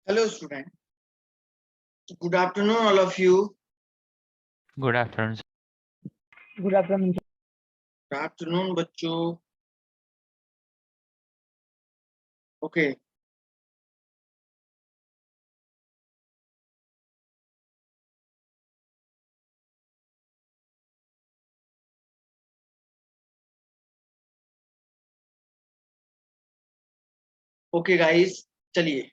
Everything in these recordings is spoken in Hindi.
Hello, student. Good afternoon, all of you. Good afternoon. Good afternoon. Good afternoon, बच्चों. Okay. Okay, guys. चलिए.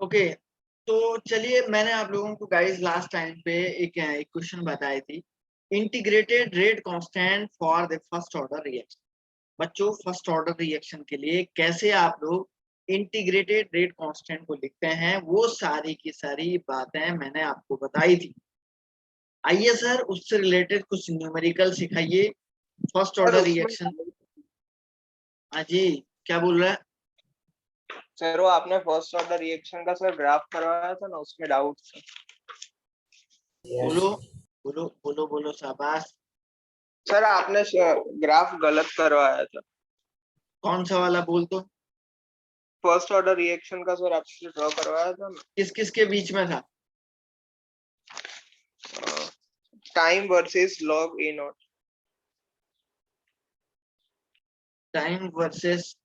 ओके तो चलिए मैंने आप लोगों को गाइस लास्ट टाइम पे एक इक्वेशन बताई थी integrated rate constant for the first order reaction. बच्चों फर्स्ट ऑर्डर रिएक्शन के लिए कैसे आप लोग इंटीग्रेटेड रेट कांस्टेंट को लिखते हैं वो सारी की सारी बातें मैंने आपको बताई थी. आइए सर उससे रिलेटेड कुछ न्यूमेरिकल सिखाइए. First order reaction. हाँ जी क्या बोल रहा है सर? वो आपने फर्स्ट ऑर्डर रिएक्शन का सर ग्राफ करवाया था ना, उसमें डाउट था. बोलो बोलो बोलो बोलो शाबाश. सर आपने ग्राफ गलत करवाया था. कौन सा वाला बोल तो. फर्स्ट ऑर्डर रिएक्शन का सर आपने ड्रॉ करवाया था ना. किस किस के बीच में था. Time versus log A naught. Time versus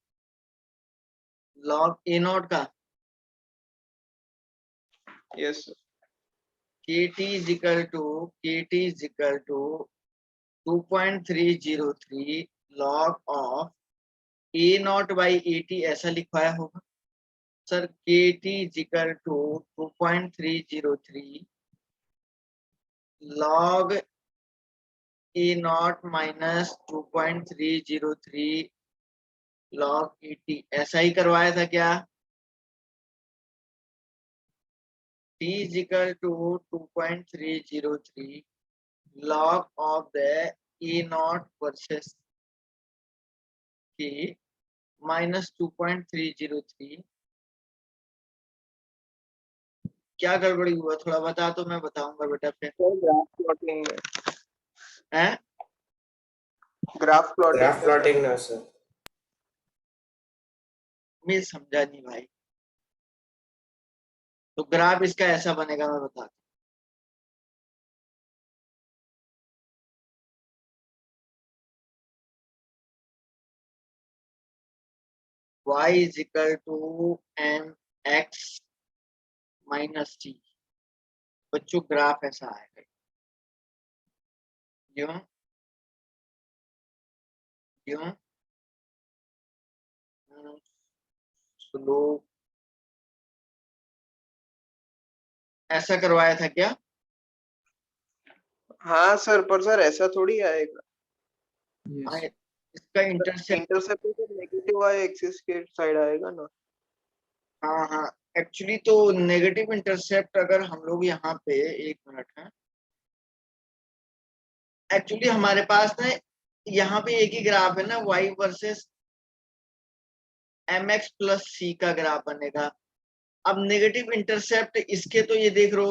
log A naught का. Yes sir. kt is equal to 2.303 log of a naught by 80 ऐसा लिखवाया होगा sir. kt is equal to 2.303 log a naught minus 2.303 log 80 ऐसा ही करवाया था क्या. t is equal to 2.303 log of the e naught versus k minus 2.303. क्या गड़बड़ी हुआ थोड़ा बता तो मैं बताऊंगा बेटा फिर. ग्राफ प्लॉटिंग में. है ग्राफ प्लॉटिंग ना सर. मैं समझा नहीं भाई. तो ग्राफ इसका ऐसा बनेगा मैं बता. y is equal to mx minus t. बच्चों ग्राफ ऐसा आएगा. क्यों क्यों स्लोप ऐसा करवाया था क्या. हाँ सर, पर सर ऐसा थोड़ी आएगा. हाँ, इसका intercept. Intercept negative Y axis के साइड आएगा ना. हाँ हाँ एक्चुअली तो नेगेटिव इंटरसेप्ट अगर हम लोग यहाँ पे एक मिनट है. एक्चुअली हमारे पास ना यहाँ पे एक ही ग्राफ है ना y versus mx plus c का ग्राफ बनेगा. अब नेगेटिव इंटरसेप्ट इसके तो ये देख लो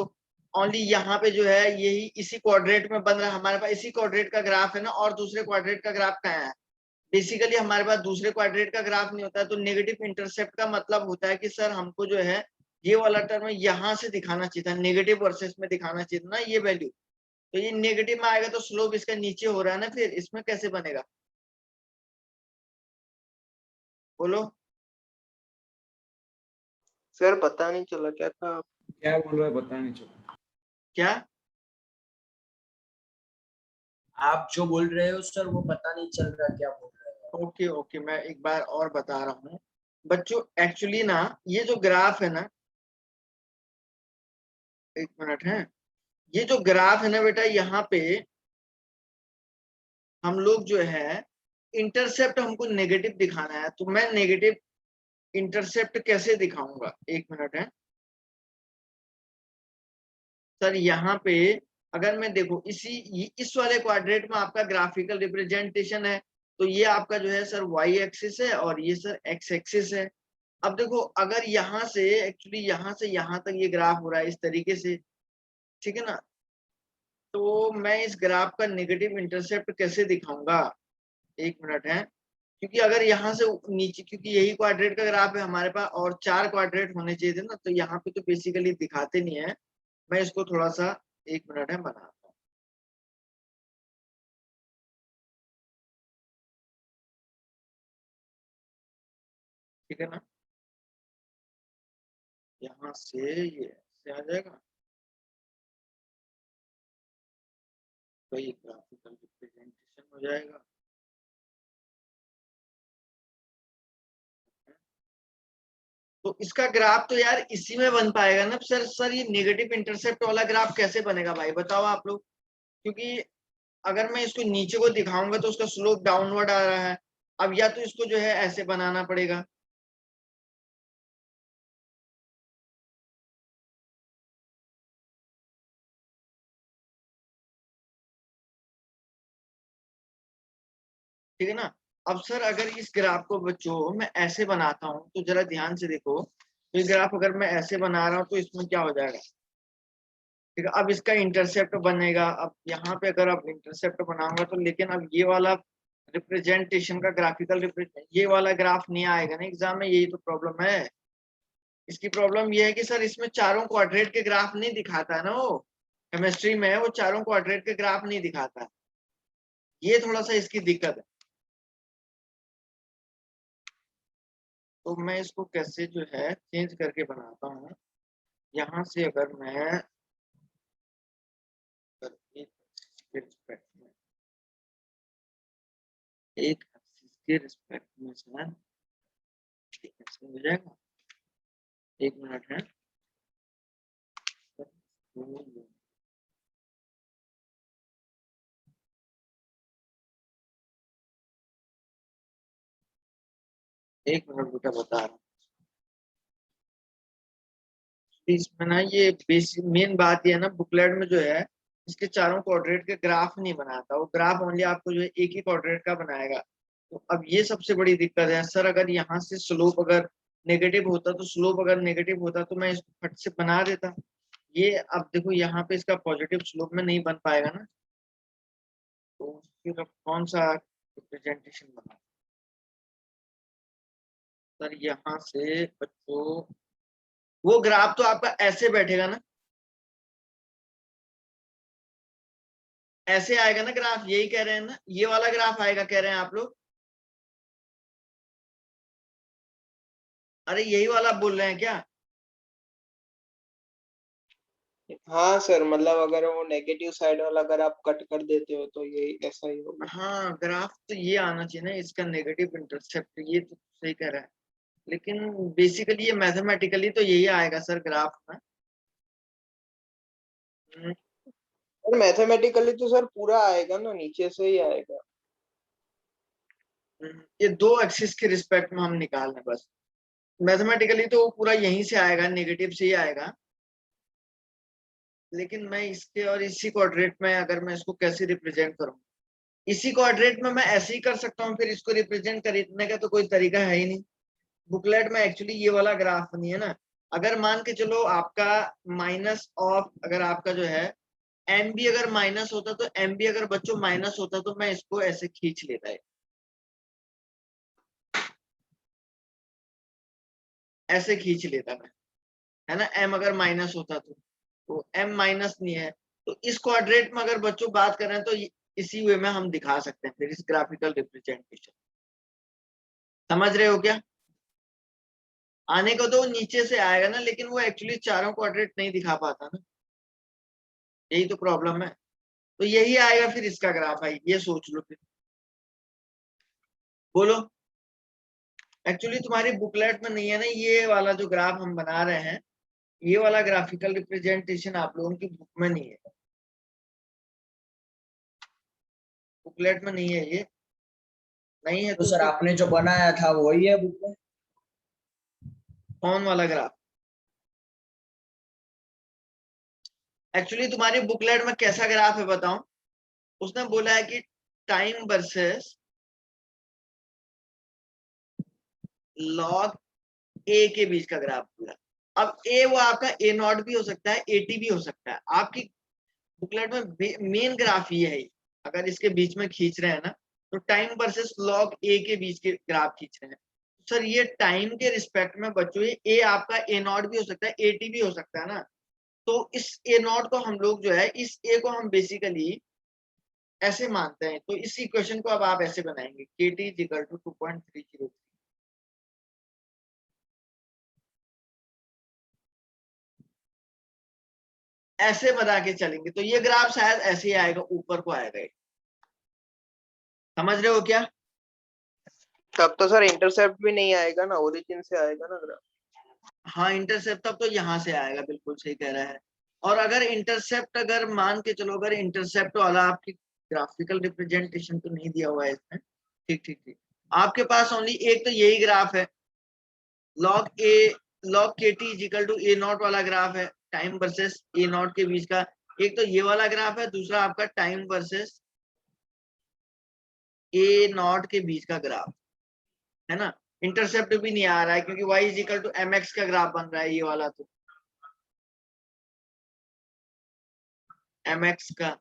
ओनली यहाँ पे जो है यही इसी क्वाड्रेट में बन रहा है. हमारे पास इसी क्वाड्रेट का ग्राफ है ना और दूसरे क्वाड्रेट का ग्राफ कहाँ है. बेसिकली हमारे पास दूसरे क्वाड्रेट का ग्राफ नहीं होता है. तो नेगेटिव इंटरसेप्ट का मतलब होता है कि सर हमको जो है ये वाला टर्म यहाँ से दिखाना चाहिए था. नेगेटिव वर्सेस में दिखाना चाहिए था ना ये वैल्यू. तो ये नेगेटिव में आएगा तो स्लोप इसका नीचे हो रहा है ना. फिर इसमें कैसे बनेगा बोलो. सर पता नहीं चला क्या था. क्या बोल रहा है पता नहीं चला. क्या आप जो बोल रहे हो सर वो पता नहीं चल रहा क्या बोल रहे हो. ओके ओके मैं एक बार और बता रहा हूँ बच्चों. एक्चुअली ना ये जो ग्राफ है ना एक मिनट है. ये जो ग्राफ है ना बेटा यहाँ पे हम लोग जो है इंटरसेप्ट हमको नेगेटिव दिखाना है. तो मैं नेगेटिव इंटरसेप्ट कैसे दिखाऊंगा एक मिनट है सर. यहाँ पे अगर मैं देखो इस वाले क्वाड्रेट में आपका ग्राफिकल रिप्रेजेंटेशन है. तो ये आपका जो है सर y एक्सिस है और ये सर x एक्सिस है. अब देखो अगर यहाँ से एक्चुअली यहाँ से यहाँ तक ये ग्राफ हो रहा है इस तरीके से. ठीक है ना. तो मैं इस ग्राफ का नेगेटिव इंटरसेप्ट कैसे दिखाऊंगा एक मिनट है. क्योंकि अगर यहाँ से नीचे, क्योंकि यही क्वाड्रेट का ग्राफ है हमारे पास और 4 क्वाड्रेट होने चाहिए थे ना, तो यहाँ पे तो बेसिकली दिखाते नहीं है। मैं इसको थोड़ा सा 1 मिनट है बनाता हूँ। ठीक है ना, यहाँ से ये ऐसे आ जाएगा, तो ये ग्राफिकल रिप्रेजेंटेशन हो जाएगा। तो इसका ग्राफ तो यार इसी में बन पाएगा ना सर ये नेगेटिव इंटरसेप्ट वाला ग्राफ कैसे बनेगा भाई, बताओ आप लोग। क्योंकि अगर मैं इसको नीचे को दिखाऊंगा तो उसका स्लोप डाउनवर्ड आ रहा है। अब या तो इसको जो है ऐसे बनाना पड़ेगा, ठीक है ना। अब सर अगर इस ग्राफ को बच्चों मैं ऐसे बनाता हूं तो जरा ध्यान से देखो, तो ये ग्राफ अगर मैं ऐसे बना रहा हूं तो इसमें क्या हो जाएगा, ठीक है। अब इसका इंटरसेप्ट बनेगा, अब यहाँ पे अगर अब इंटरसेप्ट बनाऊंगा तो, लेकिन अब ये वाला रिप्रेजेंटेशन का ग्राफिकल ये वाला ग्राफ नहीं आएगा ना एग्जाम में, यही तो प्रॉब्लम है। इसकी प्रॉब्लम ये है कि सर इसमें चारों क्वाड्रेट के ग्राफ नहीं दिखाता है ना, वो केमिस्ट्री में है वो चारों क्वाड्रेट के ग्राफ नहीं दिखाता है, ये थोड़ा सा इसकी दिक्कत है। तो मैं इसको कैसे जो है चेंज करके बनाता हूँ। यहाँ से अगर मैं एक एक्सिस के रिस्पेक्ट में सर कैसे हो जाएगा, 1 मिनट है। एक मिनट बेटा बता रहा हूँ। इसमें ना ये बेसिक मेन बात ये है ना, बुकलेट में जो है इसके चारों क्वाड्रेट के ग्राफ नहीं बनाता, वो ग्राफ ओनली आपको जो है एक ही क्वाड्रेट का बनाएगा। तो अब ये सबसे बड़ी दिक्कत है सर, अगर यहाँ से स्लोप अगर नेगेटिव होता तो स्लोप अगर नेगेटिव होता तो मैं इसको फट से बना देता। ये अब देखो यहाँ पे इसका पॉजिटिव स्लोप में नहीं बन पाएगा ना, तो फिर अब कौन सा रिप्रेजेंटेशन बना सर। यहाँ से बच्चों वो ग्राफ तो आपका ऐसे बैठेगा ना, ऐसे आएगा ना ग्राफ, यही कह रहे हैं ना, ये वाला ग्राफ आएगा कह रहे हैं आप लोग। अरे यही वाला आप बोल रहे हैं क्या? हाँ सर, मतलब अगर वो नेगेटिव साइड वाला अगर आप कट कर देते हो तो ये ऐसा ही होगा। हाँ ग्राफ तो ये आना चाहिए ना इसका नेगेटिव इंटरसेप्ट, ये तो सही कह रहा है, लेकिन बेसिकली ये मैथमेटिकली तो यही आएगा सर ग्राफ में। और मैथमेटिकली तो सर पूरा आएगा ना, नीचे से ही आएगा। ये 2 एक्सिस के रिस्पेक्ट में हम निकाल रहे हैं बस, मैथमेटिकली तो वो पूरा यहीं से आएगा, नेगेटिव से ही आएगा। लेकिन मैं इसके और इसी क्वाड्रेट में अगर मैं इसको कैसे रिप्रेजेंट करूं, इसी क्वाड्रेट में मैं ऐसे ही कर सकता हूँ, फिर इसको रिप्रेजेंट करने का तो कोई तरीका है ही नहीं। बुकलेट में एक्चुअली ये वाला ग्राफ नहीं है ना। अगर मान के चलो आपका माइनस ऑफ, अगर आपका जो है एम बी अगर माइनस होता तो एम बी अगर बच्चों माइनस होता तो मैं इसको ऐसे खींच लेता है, ऐसे खींच लेता मैं, है ना। एम अगर माइनस होता तो एम माइनस नहीं है, तो इस क्वाड्रेट में अगर बच्चों बात करें तो इसी वे में हम दिखा सकते हैं फिर इस ग्राफिकल रिप्रेजेंटेशन। समझ रहे हो क्या? आने को तो नीचे से आएगा ना, लेकिन वो एक्चुअली चारों क्वाड्रेट नहीं दिखा पाता ना, यही तो प्रॉब्लम है। तो यही आएगा फिर इसका ग्राफ है, ये सोच लो फिर। बोलो, एक्चुअली तुम्हारी बुकलेट में नहीं है ना ये वाला जो ग्राफ हम बना रहे हैं, ये वाला ग्राफिकल रिप्रेजेंटेशन आप लोगों की बुक में नहीं है, बुकलेट में नहीं है, ये नहीं है तो तो सर आपने जो बनाया था वही है बुक में? कौन वाला ग्राफ? एक्चुअली तुम्हारी बुकलेट में कैसा ग्राफ है बताऊं, उसने बोला है कि टाइम वर्सेस लॉग ए के बीच का ग्राफ पूरा। अब ए वो आपका ए नॉट भी हो सकता है, एटी भी हो सकता है। आपकी बुकलेट में मेन ग्राफ ये है, अगर इसके बीच में खींच रहे हैं ना तो टाइम वर्सेस लॉग ए के बीच के ग्राफ खींच रहे हैं। सर ये टाइम के रिस्पेक्ट में बच्चों ये ए आपका ए नॉट भी हो सकता है, ए टी भी हो सकता है ना। तो इस ए नॉट को हम लोग जो है, इस ए को हम बेसिकली ऐसे मानते हैं। तो इस इक्वेशन को अब आप ऐसे बनाएंगे, के टी इज इक्वल टू 2.303। ऐसे बना के चलेंगे तो ये ग्राफ शायद ऐसे ही आएगा, ऊपर को आएगा ये। समझ रहे हो क्या? तब तो सर इंटरसेप्ट भी नहीं आएगा ना, ओरिजिन से आएगा ना ग्राफ। हाँ इंटरसेप्ट तब तो यहाँ से आएगा, बिल्कुल सही कह रहा है। और अगर इंटरसेप्ट, अगर मान के चलो अगर इंटरसेप्ट वाला आपकी ग्राफिकल रिप्रेजेंटेशन तो नहीं दिया हुआ है इसमें, ठीक ठीक ठीक, आपके पास ओनली एक तो यही ग्राफ है, लॉग के T is equal to A naught वाला ग्राफ है, टाइम वर्सेस ए नॉट के बीच का। एक तो ये वाला ग्राफ है, दूसरा आपका टाइम वर्सेस ए नॉट के बीच का ग्राफ है ना। इंटरसेप्ट भी नहीं आ रहा है क्योंकि y is equal to M X का ग्राफ बन रहा है ये वाला, तो एम एक्स का।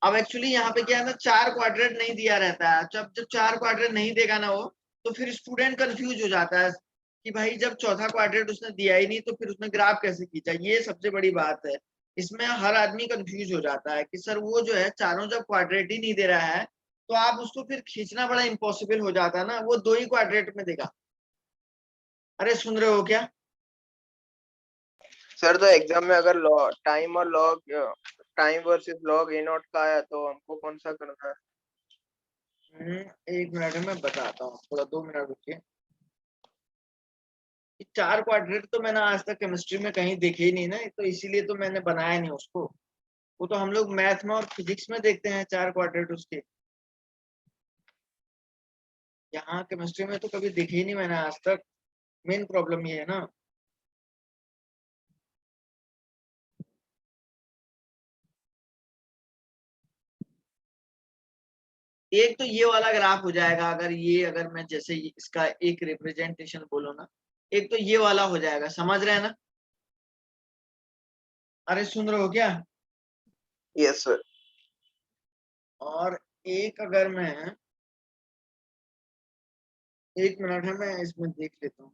अब एक्चुअली यहाँ पे क्या है ना, 4 क्वाड्रेंट नहीं दिया रहता है। जब जब 4 क्वाड्रेंट नहीं देगा ना वो, तो फिर स्टूडेंट कंफ्यूज हो जाता है कि भाई जब चौथा क्वाड्रेंट उसने दिया ही नहीं तो फिर उसने ग्राफ कैसे खींचा। ये सबसे बड़ी बात है, इसमें हर आदमी कंफ्यूज हो जाता है कि सर वो जो है चारों जब क्वाड्रेंट ही नहीं दे रहा है तो आप उसको फिर खींचना बड़ा इम्पॉसिबल हो जाता है ना, वो 2 ही क्वाड्रेंट में देगा। अरे सुन रहे हो क्या? सर तो एग्जाम में अगर टाइम और log, time versus log A naught का आया तो हमको कौन सा करना है? एक मिनट में बताता हूँ, थोड़ा 2 मिनट रुकिए। 4 क्वाड्रेंट तो मैंने आज तक केमिस्ट्री में कहीं देखे ही नहीं ना, तो इसीलिए तो मैंने बनाया नहीं उसको। वो तो हम लोग मैथ में और फिजिक्स में देखते हैं 4 क्वाड्रेंट उसके, यहाँ केमिस्ट्री में तो कभी देखे ही नहीं मैंने आज तक। मेन प्रॉब्लम ये है ना। एक तो ये वाला ग्राफ हो जाएगा, अगर ये, अगर मैं जैसे इसका एक रिप्रेजेंटेशन बोलो ना, एक तो ये वाला हो जाएगा, समझ रहे हैं ना? अरे सुन रहे हो क्या? Yes sir. और एक अगर मैं, एक मिनट है मैं इसमें देख लेता हूँ।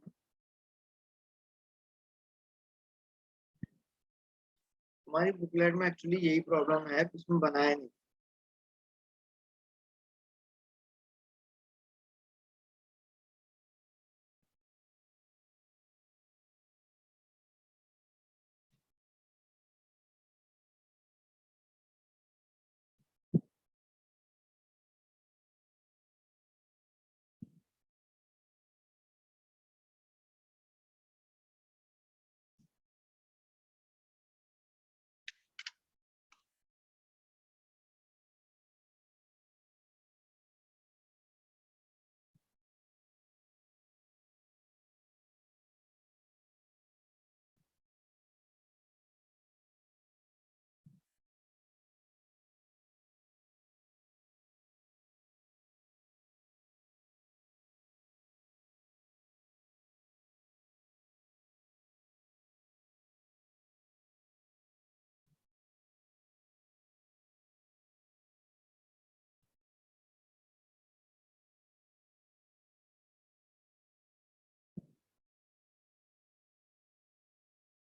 हमारी बुकलेट में एक्चुअली यही प्रॉब्लम है, उसमें बनाया नहीं।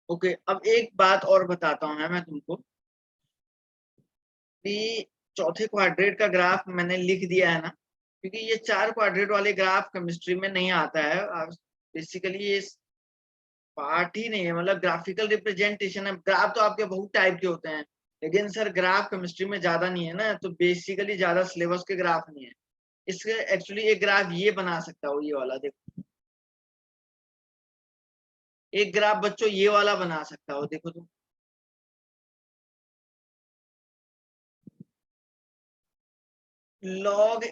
ओके, अब एक बात और बताता हूँ मैं तुमको कि चौथे क्वाड्रेंट का ग्राफ मैंने लिख दिया है ना, क्योंकि ये 4 क्वाड्रेंट वाले ग्राफ केमिस्ट्री में नहीं आता है। बेसिकली ये पार्ट ही नहीं है, मतलब ग्राफिकल रिप्रेजेंटेशन है। ग्राफ तो आपके बहुत टाइप के होते हैं, लेकिन सर ग्राफ केमिस्ट्री में ज्यादा नहीं है ना, तो बेसिकली ज्यादा सिलेबस के ग्राफ नहीं है। इसके एक्चुअली एक ग्राफ ये बना सकता हो, ये वाला देखो, एक ग्राफ बच्चों ये वाला बना सकता हो, देखो तुम। लॉग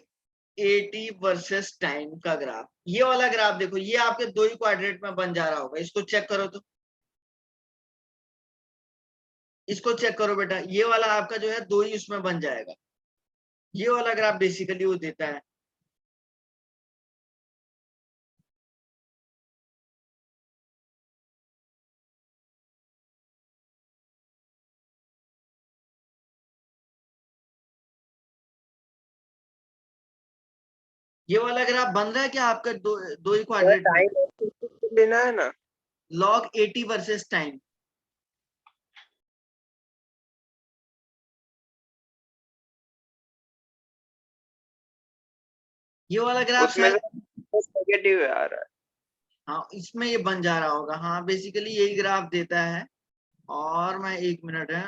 80 वर्सेस टाइम का ग्राफ, ये वाला ग्राफ देखो, ये आपके 2 ही क्वाड्रेंट में बन जा रहा होगा। इसको चेक करो तो, इसको चेक करो बेटा, ये वाला आपका जो है 2 ही उसमें बन जाएगा। ये वाला ग्राफ बेसिकली वो देता है। ये वाला ग्राफ बन रहा है क्या आपका दो ही क्वाड्रेट में? टाइम लेना है ना, log 80 वर्सेस टाइम। ये वाला ग्राफ उसमें शायद, नेगेटिव आ रहा है। हाँ इसमें ये बन जा रहा होगा। हाँ बेसिकली यही ग्राफ देता है। और मैं 1 मिनट है,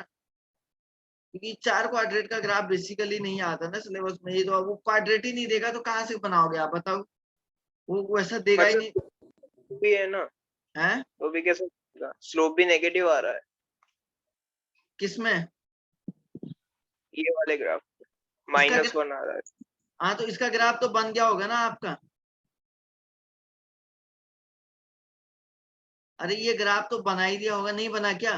क्योंकि 4 क्वाड्रेट का ग्राफ बेसिकली नहीं आता ना सिलेबस में। ये तो वो क्वाड्रेट ही नहीं देगा तो कहाँ से बनाओगे आप बताओ? वो वैसा देगा ही नहीं भी है ना, है। तो भी कैसे स्लोप भी नेगेटिव आ रहा है किसमें? ये वाले ग्राफ, -1 आ रहा है। हाँ तो इसका ग्राफ तो बन गया होगा ना आपका। अरे ये ग्राफ तो बना ही दिया होगा, नहीं बना क्या?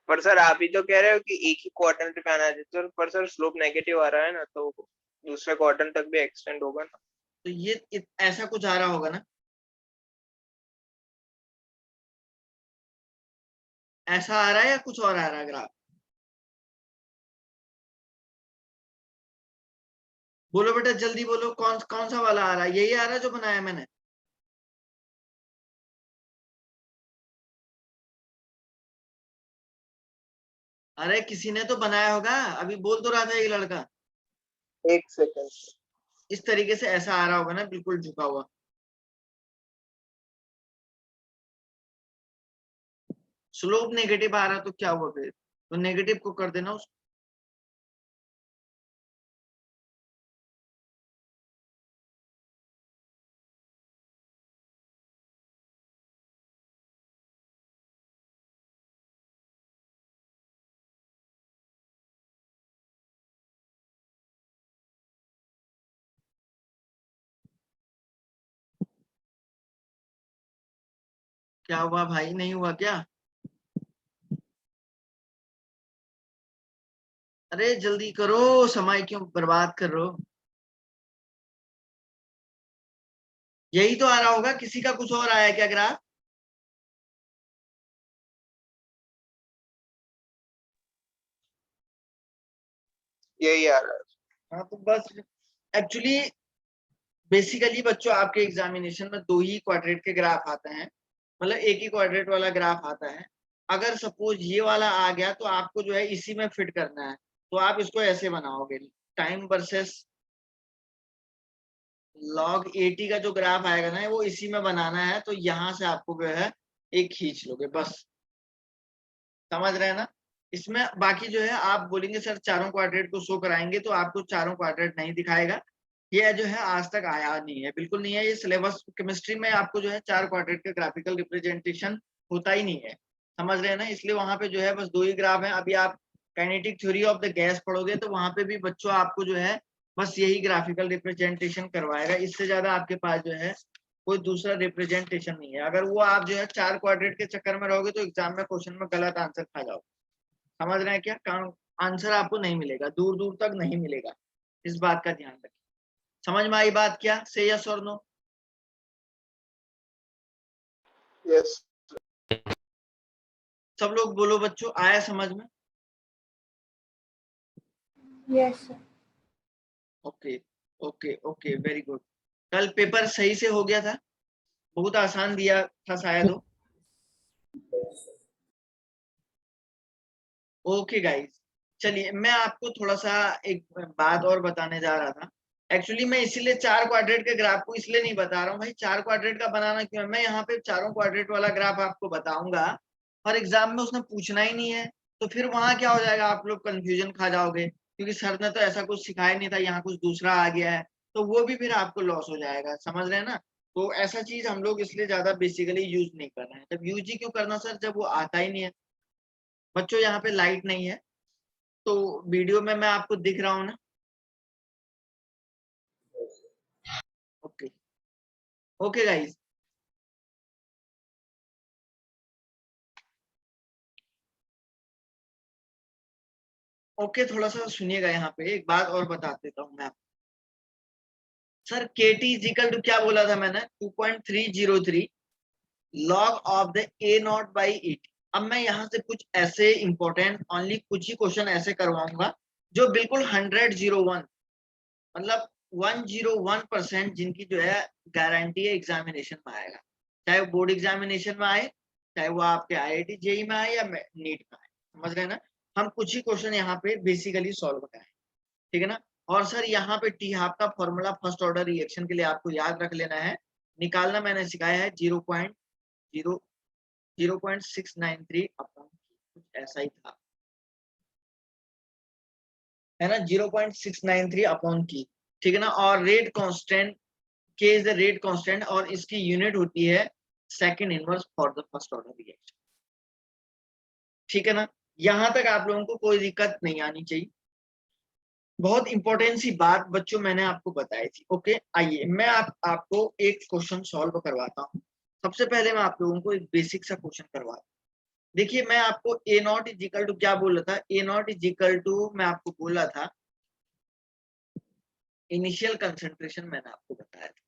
पर सर आप ही तो कह रहे हो कि एक ही क्वार्टर पे आना है, तो पर सर स्लोप नेगेटिव आ रहा है ना, तो दूसरे क्वार्टर तक भी एक्सटेंड होगा ना। तो ये ऐसा कुछ आ रहा होगा ना, ऐसा आ रहा है या कुछ और आ रहा है ग्राफ? बोलो बेटा जल्दी बोलो, कौन कौन सा वाला आ रहा है? यही आ रहा है जो बनाया मैंने? अरे किसी ने तो बनाया होगा, अभी बोल तो रहा था ये लड़का। 1 सेकंड। इस तरीके से ऐसा आ रहा होगा ना, बिल्कुल झुका हुआ। स्लोप नेगेटिव आ रहा तो क्या हुआ फिर? तो नेगेटिव को कर देना उसको। क्या हुआ भाई, नहीं हुआ क्या? अरे जल्दी करो, समय क्यों बर्बाद कर रहे हो? यही तो आ रहा होगा, किसी का कुछ और आया क्या ग्राफ? यही आ रहा है। हाँ तो बस एक्चुअली बेसिकली बच्चों आपके एग्जामिनेशन में 2 ही क्वाड्रेट के ग्राफ आते हैं, मतलब एक ही क्वाड्रेट वाला ग्राफ आता है। अगर सपोज ये वाला आ गया तो आपको जो है इसी में फिट करना है, तो आप इसको ऐसे बनाओगे, टाइम वर्सेस log 80 का जो ग्राफ आएगा ना वो इसी में बनाना है। तो यहां से आपको जो है एक खींच लोगे बस, समझ रहे हैं ना? इसमें बाकी जो है आप बोलेंगे सर चारों क्वाड्रेट को शो कराएंगे, तो आपको चारों क्वाड्रेट नहीं दिखाएगा। ये जो है आज तक आया नहीं है, बिल्कुल नहीं है। ये सिलेबस केमिस्ट्री में आपको जो है 4 क्वाड्रेट का ग्राफिकल रिप्रेजेंटेशन होता ही नहीं है, समझ रहे हैं ना? इसलिए वहां पे जो है बस 2 ही ग्राफ है। अभी आप kinetic theory of the gas पढ़ोगे तो वहां पे भी बच्चों आपको जो है बस यही ग्राफिकल रिप्रेजेंटेशन करवाएगा। इससे ज्यादा आपके पास जो है कोई दूसरा रिप्रेजेंटेशन नहीं है। अगर वो आप जो है 4 क्वाड्रेट के चक्कर में रहोगे तो एग्जाम में क्वेश्चन में गलत आंसर खा जाओगे, समझ रहे हैं क्या? आंसर आपको नहीं मिलेगा, दूर दूर तक नहीं मिलेगा, इस बात का ध्यान रखिए। समझ में आई बात क्या? से यस और नो? यस। सब लोग बोलो बच्चों, आया समझ में? Yes sir. Okay okay okay, very good. कल पेपर सही से हो गया था? बहुत आसान दिया था शायद हो। ओके गाइस, चलिए मैं आपको थोड़ा सा एक बात और बताने जा रहा था। एक्चुअली मैं इसीलिए 4 क्वाड्रेट के ग्राफ को इसलिए नहीं बता रहा हूँ भाई, 4 क्वाड्रेट का बनाना क्यों है। मैं यहाँ पे चारों क्वाड्रेट वाला ग्राफ आपको बताऊंगा और एग्जाम में उसने पूछना ही नहीं है, तो फिर वहां क्या हो जाएगा, आप लोग कंफ्यूजन खा जाओगे, क्योंकि सर ने तो ऐसा कुछ सिखाया नहीं था, यहाँ कुछ दूसरा आ गया है, तो वो भी फिर आपको लॉस हो जाएगा, समझ रहे हैं ना? तो ऐसा चीज हम लोग इसलिए ज्यादा बेसिकली यूज नहीं कर रहे हैं। जब यूज ही क्यों करना सर, जब वो आता ही नहीं है। बच्चों यहाँ पे लाइट नहीं है, तो वीडियो में मैं आपको दिख रहा हूँ ना? ओके ओके गाइस, ओके थोड़ा सा सुनिएगा, यहाँ पे एक बात और बता देता हूँ मैं आपको। Sir KT is equal to क्या बोला था मैंने? 2.303 log of the A naught by 80। अब मैं यहाँ से कुछ ऐसे इंपॉर्टेंट ओनली कुछ ही क्वेश्चन ऐसे करवाऊंगा जो बिल्कुल 100-01, मतलब 101% जिनकी जो है गारंटी है एग्जामिनेशन में आएगा, चाहे वो बोर्ड एग्जामिनेशन में आए, चाहे वो आपके IIT JEE में आए या नीट में आए। समझ रहे हैं ना? हम कुछ ही क्वेश्चन यहाँ पे बेसिकली सॉल्व कराएं, ठीक है ना। और सर यहाँ पे टी हाफ का फॉर्मूला फर्स्ट ऑर्डर रिएक्शन के लिए आपको याद रख लेना है, निकालना मैंने सिखाया है 0.693 अपॉन, कुछ ऐसा ही था, है ना, 0.693 अपॉन की, ठीक है ना। और रेट कांस्टेंट, के इज द रेट कांस्टेंट, और इसकी यूनिट होती है second inverse for the first order reaction, ठीक है ना। यहां तक आप लोगों को कोई दिक्कत नहीं आनी चाहिए। बहुत इंपॉर्टेंट सी बात बच्चों मैंने आपको बताई थी। ओके, आइए मैं आपको एक क्वेश्चन सॉल्व करवाता हूँ। सबसे पहले मैं आप लोगों को एक बेसिक सा क्वेश्चन करवाता हूँ। देखिए मैं आपको ए नॉट इज इक्वल टू क्या बोल रहा था, A naught is equal to मैं आपको बोला था इनिशियल कंसंट्रेशन, मैंने आपको बताया था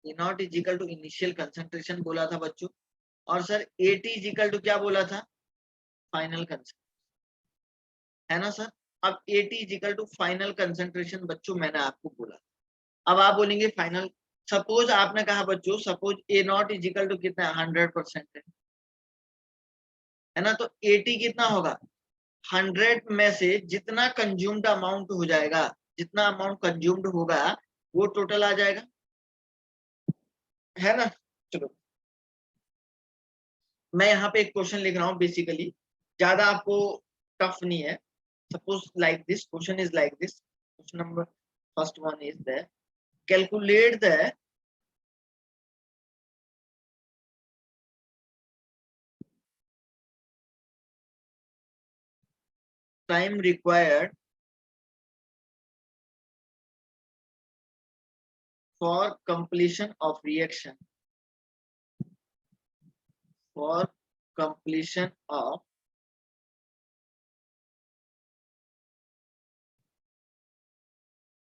A naught is equal to initial concentration बोला था बच्चों। और sir A T is equal to क्या बोला था, फाइनल कंसंट्रेशन, है ना सर। अब A T is equal to final concentration बच्चों मैंने आपको बोला। अब आप बोलेंगे फाइनल, सपोज आपने कहा बच्चों, suppose A naught is equal to कितना है, 100% है ना। तो ए टी कितना होगा, 100 में से जितना कंज्यूम्ड अमाउंट हो जाएगा, जितना अमाउंट कंज्यूम्ड होगा वो टोटल आ जाएगा, है ना। चलो मैं यहाँ पे एक क्वेश्चन लिख रहा हूँ, बेसिकली ज्यादा आपको टफ नहीं है। Suppose like this question is like this, question number first one is the calculate the time required for completion of reaction, for completion of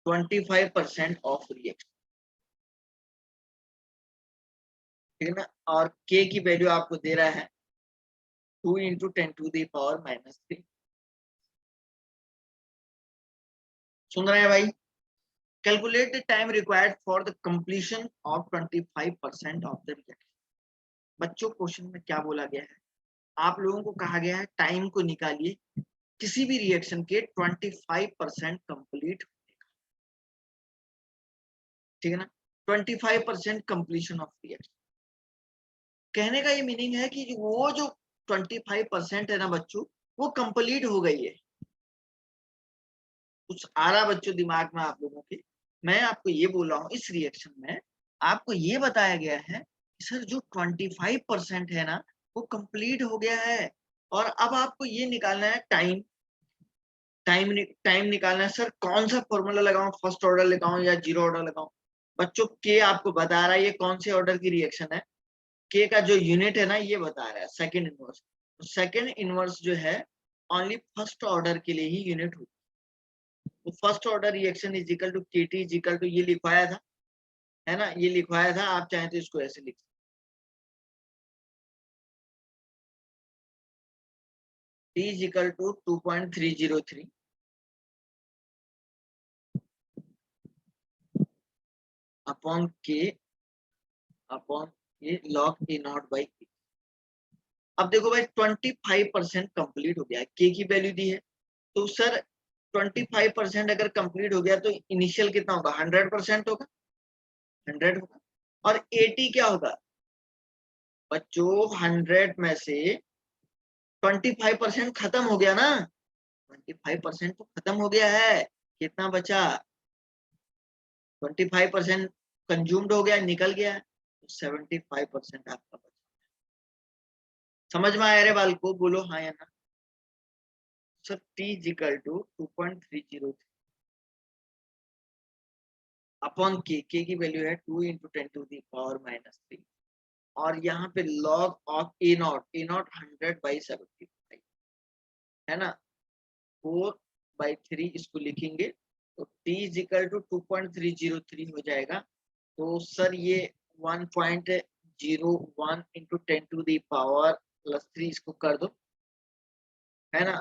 25% of reaction, ठीक है ना। और k की वैल्यू आपको दे रहा है 2 × 10⁻³ सुन रहे हैं भाई। Calculate the time required for the completion of 25% of the reaction. बच्चों क्वेश्चन में क्या बोला गया है, आप लोगों को कहा गया है टाइम को निकालिए किसी भी रिएक्शन के 25% कंप्लीट, ठीक है ना, 25% कंप्लीशन ऑफ रिएक्शन। कहने का ये मीनिंग है कि वो जो 25% है ना बच्चों, वो कंप्लीट हो गई है। कुछ आ रहा बच्चों दिमाग में आप लोगों के, मैं आपको ये बोल रहा हूँ इस रिएक्शन में आपको ये बताया गया है कि सर जो 25% है ना वो कंप्लीट हो गया है। और अब आपको ये निकालना है टाइम, टाइम निकालना है। सर कौन सा फॉर्मूला लगाऊं, फर्स्ट ऑर्डर लगाऊं या जीरो ऑर्डर लगाऊं। बच्चों के आपको बता रहा है ये कौन से ऑर्डर की रिएक्शन है, के का जो यूनिट है ना ये बता रहा है सेकंड इनवर्स। सेकंड इनवर्स जो है ओनली फर्स्ट ऑर्डर के लिए ही यूनिट होती है। तो first order reaction is equal to KT is equal to, ये लिखवाया था, है ना, ये लिखवाया था। आप चाहें तो इसको ऐसे लिख, T is equal to 2.303 upon के log A नॉट बाई के। अब देखो भाई 25% कंप्लीट हो गया है, के की वैल्यू दी है, तो सर 25% अगर कंप्लीट हो गया तो इनिशियल कितना होगा, 100% होगा, 100 होगा। और 80 क्या होगा बच्चों, 100 में से 25% खत्म हो गया ना, 25% तो खत्म हो गया है, कितना बचा, 25% कंज्यूम्ड हो गया, निकल गया, तो 75% आपका बचा। समझ में आया रे बाल को, बोलो हाँ या ना। Sir T is equal to 2.303 upon K की वैल्यू है 2 × 10⁻³ और यहाँ पे लॉग ऑफ ए नॉट 100/75 है ना, 4/3 इसको लिखेंगे तो T इज इक्वल टू 2.303 हो जाएगा। तो सर ये 1.01 × 10⁻³ इसको कर दो, है ना,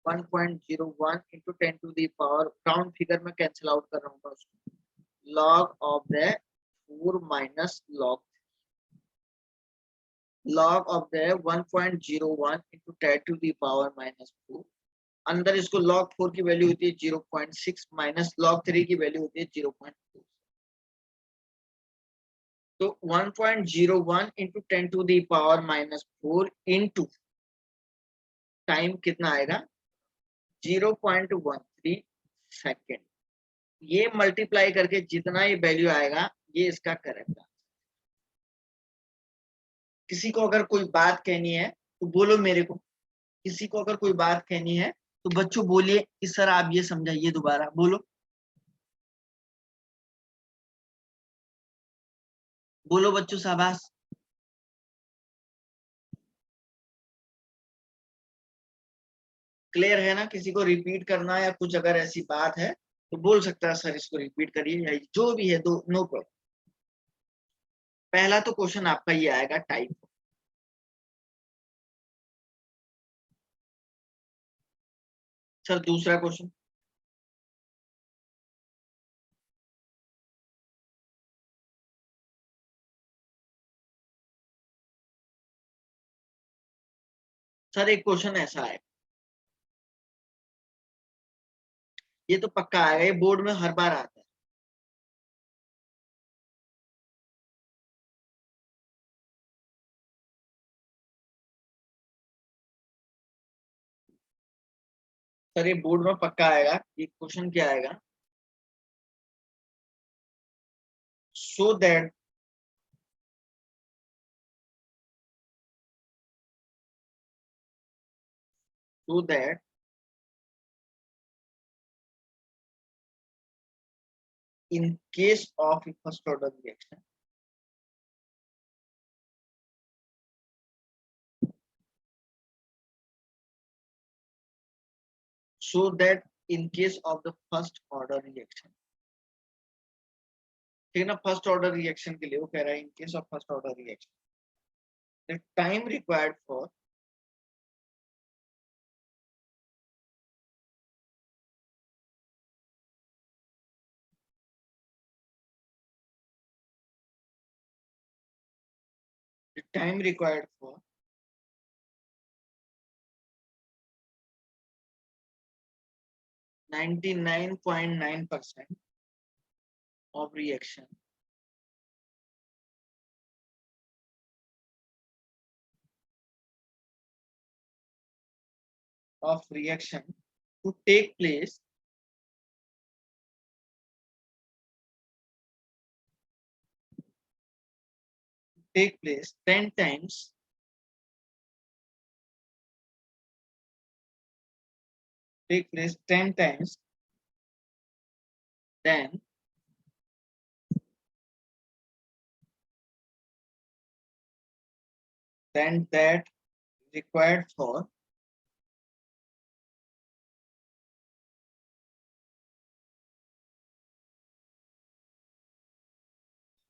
1.01 into 10 to the power, round figure में कैंसिल आउट कर रहा हूँ उसको, log of the 4 minus log of the 1.01 into 10 to the power minus 4, अंदर इसको log 4 की वैल्यू होती है 0.6 माइनस log 3 की वैल्यू होती है 0.2, तो 1.01 into 10 to the power minus 4 into time कितना आएगा 0.13 सेकेंड, ये मल्टीप्लाई करके जितना ये वैल्यू आएगा ये इसका करेक्ट आंसर। किसी को अगर कोई बात कहनी है तो बोलो मेरे को, किसी को अगर कोई बात कहनी है तो बच्चों बोलिए कि सर आप ये समझाइए दोबारा, बोलो बोलो बच्चों, शाबाश। क्लियर है ना? किसी को रिपीट करना या कुछ अगर ऐसी बात है तो बोल सकता है सर इसको रिपीट करिए या जो भी है, दो नो प्रॉब्लम। पहला तो क्वेश्चन आपका ये आएगा टाइप, सर दूसरा क्वेश्चन सर एक क्वेश्चन ऐसा है, ये तो पक्का आएगा, ये बोर्ड में हर बार आता है। सर ये बोर्ड में पक्का आएगा, ये क्वेश्चन क्या आएगा, so that in case of a first order reaction, so that in case of the first order reaction, ठीक है ना, फर्स्ट ऑर्डर रिएक्शन के लिए वो कह रहा है in case of first order reaction the time required for the time required for 99.9% of reaction to take place take place 10 times then that required for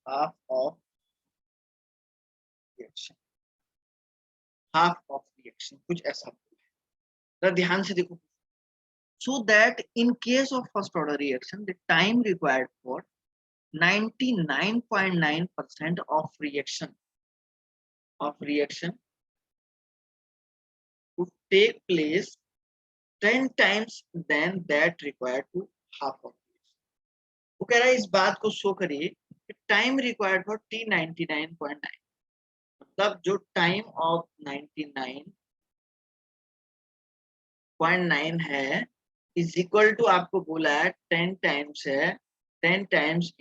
half of reaction, कुछ ऐसा है। ध्यान से देखो, so that in case of first order reaction the time required for 99.9% of reaction to take place 10 times than that required to half of reaction। वो कह रहा है इस बात को शो करिए कि टाइम रिक्वायर्ड फॉर T99.9, मतलब जो टाइम ऑफ 99.9 है इज इक्वल टू, आपको बोला है 10 टाइम्स है, 10 टाइम्स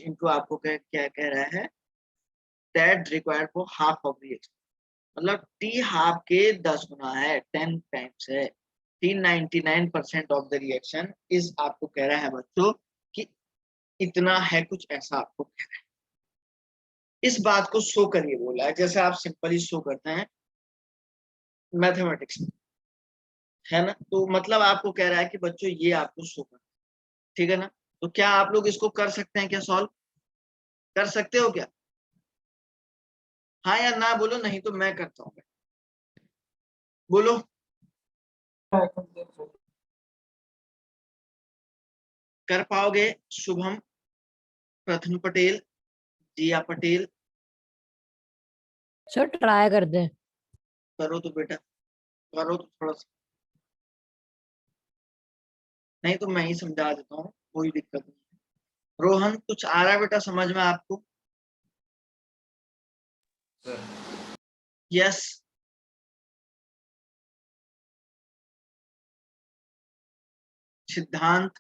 इंटू आपको क्या कह रहा है, that required for half of reaction, मतलब टी हाफ के 10 गुना है, 10 टाइम्स है। T99% ऑफ द रिएक्शन इस आपको कह रहा है बच्चों कि इतना है, कुछ ऐसा आपको कह रहा है। इस बात को शो करिए बोला है, जैसे आप सिंपली शो करते हैं मैथमेटिक्स में, है ना, तो मतलब आपको कह रहा है कि बच्चों ये आपको शो करना, ठीक है ना। तो क्या आप लोग इसको कर सकते हैं, क्या सॉल्व कर सकते हो क्या? हाँ या ना बोलो, नहीं तो मैं करता हूँ, बोलो। कर पाओगे? शुभम, प्रथम पटेल, जिया पटेल, सर ट्राई कर दे। करो तो बेटा, करो तो थोड़ा सा, नहीं तो मैं ही समझा देता हूँ, कोई दिक्कत नहीं है। रोहन, कुछ आ रहा है बेटा समझ में आपको? Sir yes. सिद्धांत,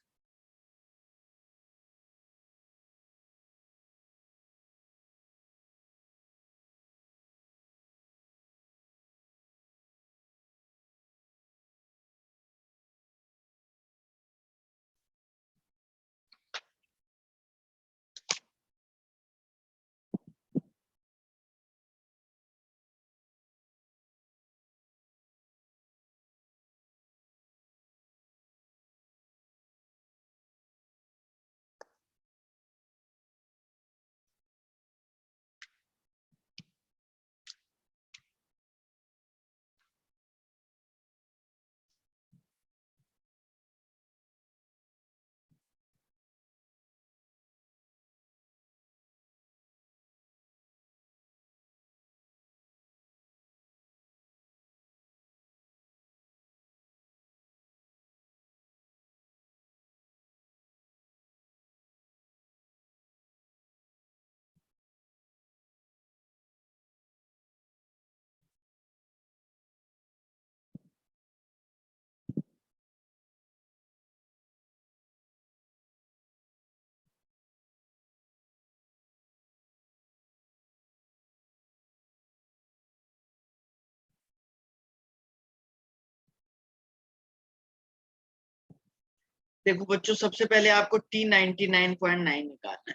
देखो बच्चों, सबसे पहले आपको T99.9 निकालना है।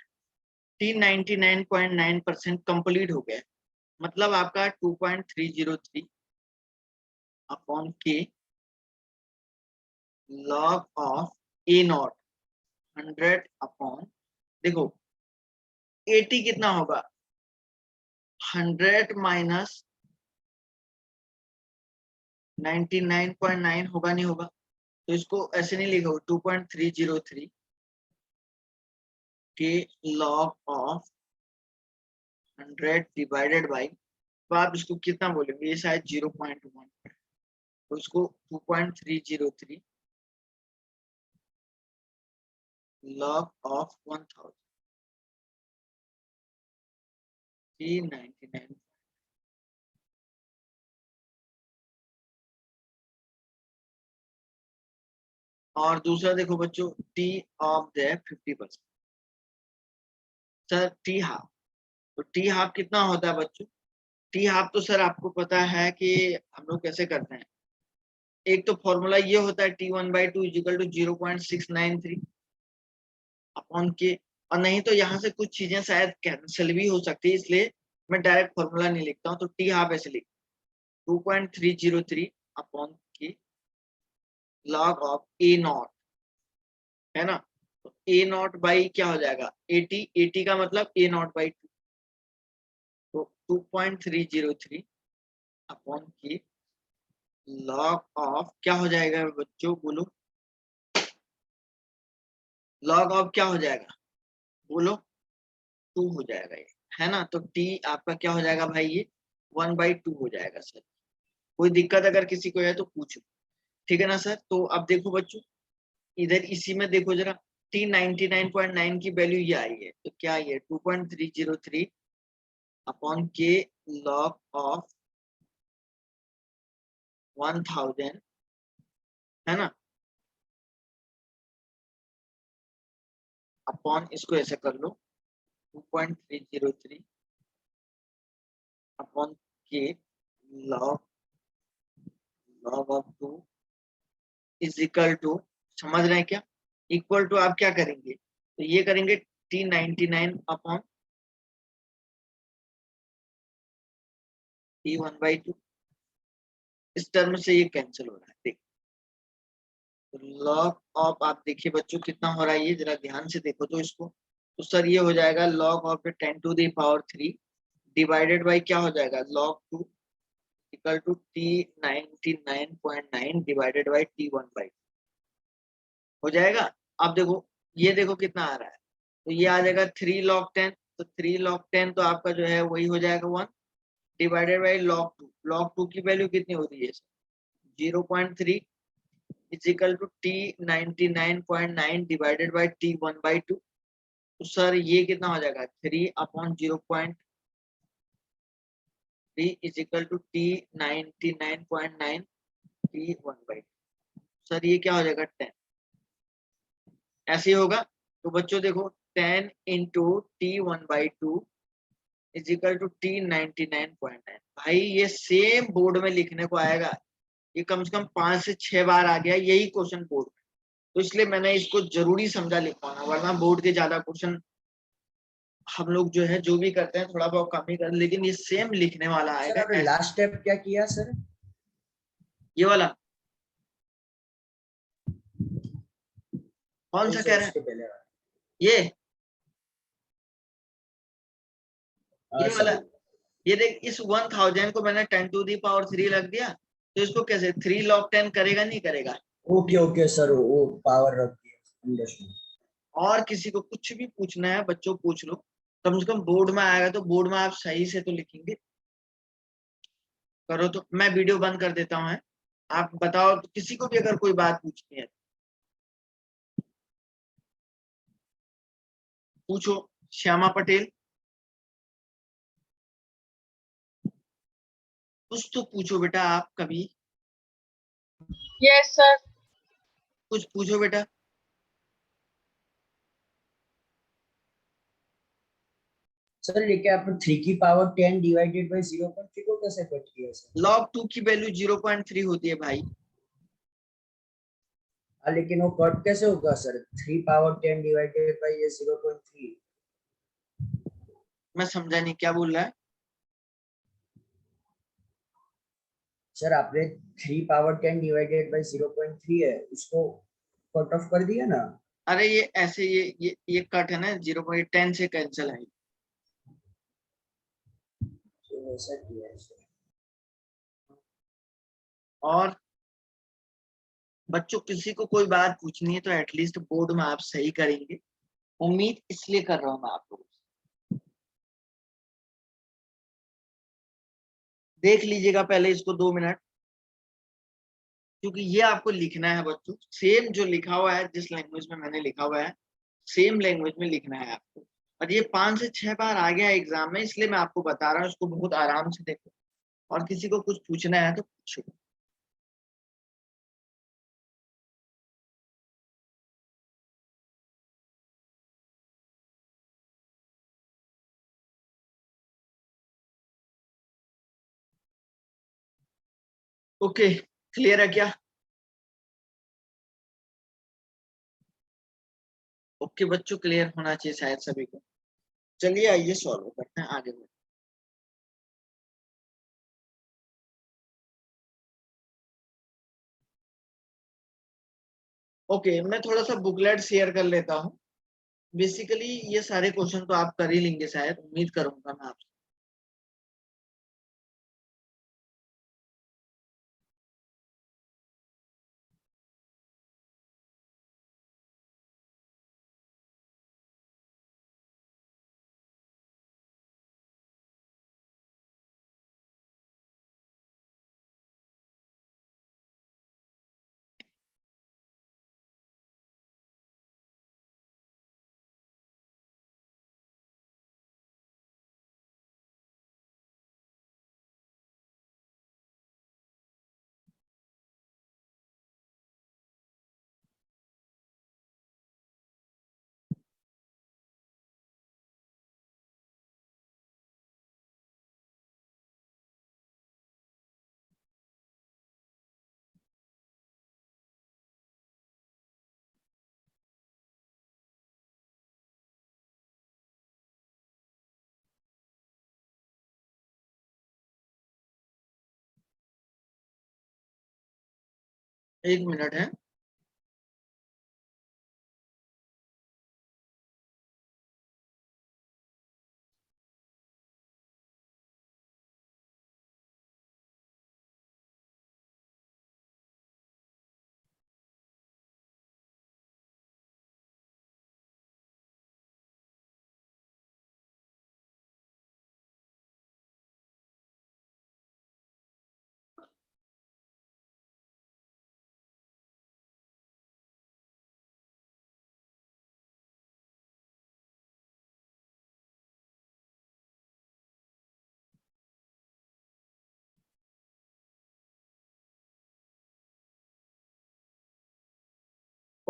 T99.9% कंप्लीट हो गया, मतलब आपका 2.303 upon K log of A not 100 upon, देखो 80 कितना होगा, 100 माइनस 99.9 होगा, नहीं होगा? तो इसको ऐसे नहीं लिखो, 2.303 के लॉग ऑफ 100 डिवाइडेड बाई, तो आप इसको कितना बोलेंगे, ये शायद 0.1, तो इसको 2.303 लॉग ऑफ 1000 T99। और दूसरा देखो बच्चों, T of the 50%, sir T half, तो टी हाफ कितना होता है बच्चों? टी हाफ तो सर आपको पता है कि हम लोग कैसे करते हैं, एक तो फॉर्मूला ये होता है T1/2 इजिकल टू 0.693 अपॉन के, और नहीं तो यहाँ से कुछ चीजें शायद कैंसिल भी हो सकती है, इसलिए मैं डायरेक्ट फॉर्मूला नहीं लिखता हूँ, तो टी हाफ ऐसे लिख 2.303 upon K log of A not, है ना? तो ए नॉट बाई क्या हो जाएगा, 80, 80 का मतलब ए नॉट बाई 2, तो 2.303 अपॉन के लॉग ऑफ क्या हो जाएगा बच्चों, बोलो लॉग ऑफ क्या हो जाएगा, बोलो 2 हो जाएगा ये, है ना? तो टी आपका क्या हो जाएगा भाई, ये 1/2 हो जाएगा सर। कोई दिक्कत अगर किसी को है तो पूछो, ठीक है ना सर? तो अब देखो बच्चों, इधर इसी में देखो जरा, T99.9 की वैल्यू ये आई है, तो क्या ये 2.303 अपॉन के लॉग ऑफ 1000, है ना, अपॉन, इसको ऐसे कर लो 2.303 upon K log of 2 is equal to, समझ रहे हैं क्या? इक्वल टू आप क्या करेंगे, तो ये करेंगे T99 अपॉन T1/2, इस टर्म से ये कैंसिल हो रहा है, देखो तो लॉग ऑफ, आप देखिए बच्चों कितना हो रहा है, ये जरा ध्यान से देखो तो इसको, तो सर ये हो जाएगा log of 10 to the power 3 divided by क्या हो जाएगा, log 2 equal to T99.9 divided by T1/2 हो जाएगा। अब देखो ये देखो कितना आ रहा है, तो ये आ जाएगा 3 log 10, तो 3 log 10 तो आपका जो है वही हो जाएगा 1 डिवाइडेड बाई log 2। log 2 की वैल्यू कितनी होती है 0.3 is equal to T99.9 divided by T1/2। तो सर ये कितना हो जाएगा 3/0.3 is equal to T99.9 T1/2। Sir ये क्या हो जाएगा 10, ऐसे ही होगा। तो बच्चों देखो 10 into T1/2 is equal to T99.9। भाई ये सेम बोर्ड में लिखने को आएगा, ये कम से कम 5 से 6 बार आ गया यही क्वेश्चन बोर्ड में, तो इसलिए मैंने इसको जरूरी समझा लिखवाना, वरना बोर्ड के ज्यादा क्वेश्चन हम लोग जो है जो भी करते हैं थोड़ा बहुत कम ही कर, लेकिन ये सेम लिखने वाला सर आएगा। आपने लास्ट स्टेप क्या किया सर? ये वाला कौन सा कह रहे हैं? उसके पहले वाला। ये हाँ ये सर। वाला, ये देख इस 1000 को मैंने 10⁻³ रख दिया, तो इसको कैसे 3 log 10 करेगा नहीं करेगा। ओके ओके सर, वो पावर रख दिया, अंडरस्टूड। और किसी को कुछ भी पूछना है बच्चों पूछ लो, कम से कम बोर्ड में आएगा तो बोर्ड में आप सही से तो लिखेंगे। करो तो मैं वीडियो बंद कर देता हूँ, आप बताओ तो किसी को भी अगर कोई बात पूछनी है पूछो। श्यामा पटेल कुछ तो पूछो बेटा, आप कभी यस सर। कुछ पूछो बेटा। सर लेके आप 3 की पावर 10 डिवाइडेड बाई 0.3 को कैसे कट किया सर? log 2 की वैल्यू 0.3 होती है भाई। हाँ लेकिन वो कट कैसे होगा सर? 3 पावर 10 डिवाइडेड बाई ये 0.3। मैं समझा नहीं क्या बोल रहा है। सर आपने 3 पावर 10 डिवाइडेड बाई 0.3 है, उसको कट ऑफ कर दिया ना? अरे ये ऐसे ये कट है ना 0.10 से कैंसिल है। तो ऐसा किया है सर। और बच्चों किसी को कोई बात पूछनी है तो एटलीस्ट बोर्ड में आप सही करेंगे, उम्मीद इसलिए कर रहा हूं मैं आप लोगों से। देख लीजिएगा पहले इसको 2 मिनट, क्योंकि ये आपको लिखना है बच्चों, सेम जो लिखा हुआ है जिस लैंग्वेज में मैंने लिखा हुआ है सेम लैंग्वेज में लिखना है आपको। और ये 5 से 6 बार आ गया एग्जाम में, इसलिए मैं आपको बता रहा हूँ, इसको बहुत आराम से देखो। और किसी को कुछ पूछना है तो पूछो। ओके क्लियर है क्या? ओके बच्चों क्लियर होना चाहिए शायद सभी को। चलिए आइए सॉल्व करते हैं आगे बढ़ते हैं। ओके मैं थोड़ा सा बुकलेट शेयर कर लेता हूँ। बेसिकली ये सारे क्वेश्चन तो आप कर ही लेंगे शायद, उम्मीद करूंगा मैं आपसे। एक मिनट है।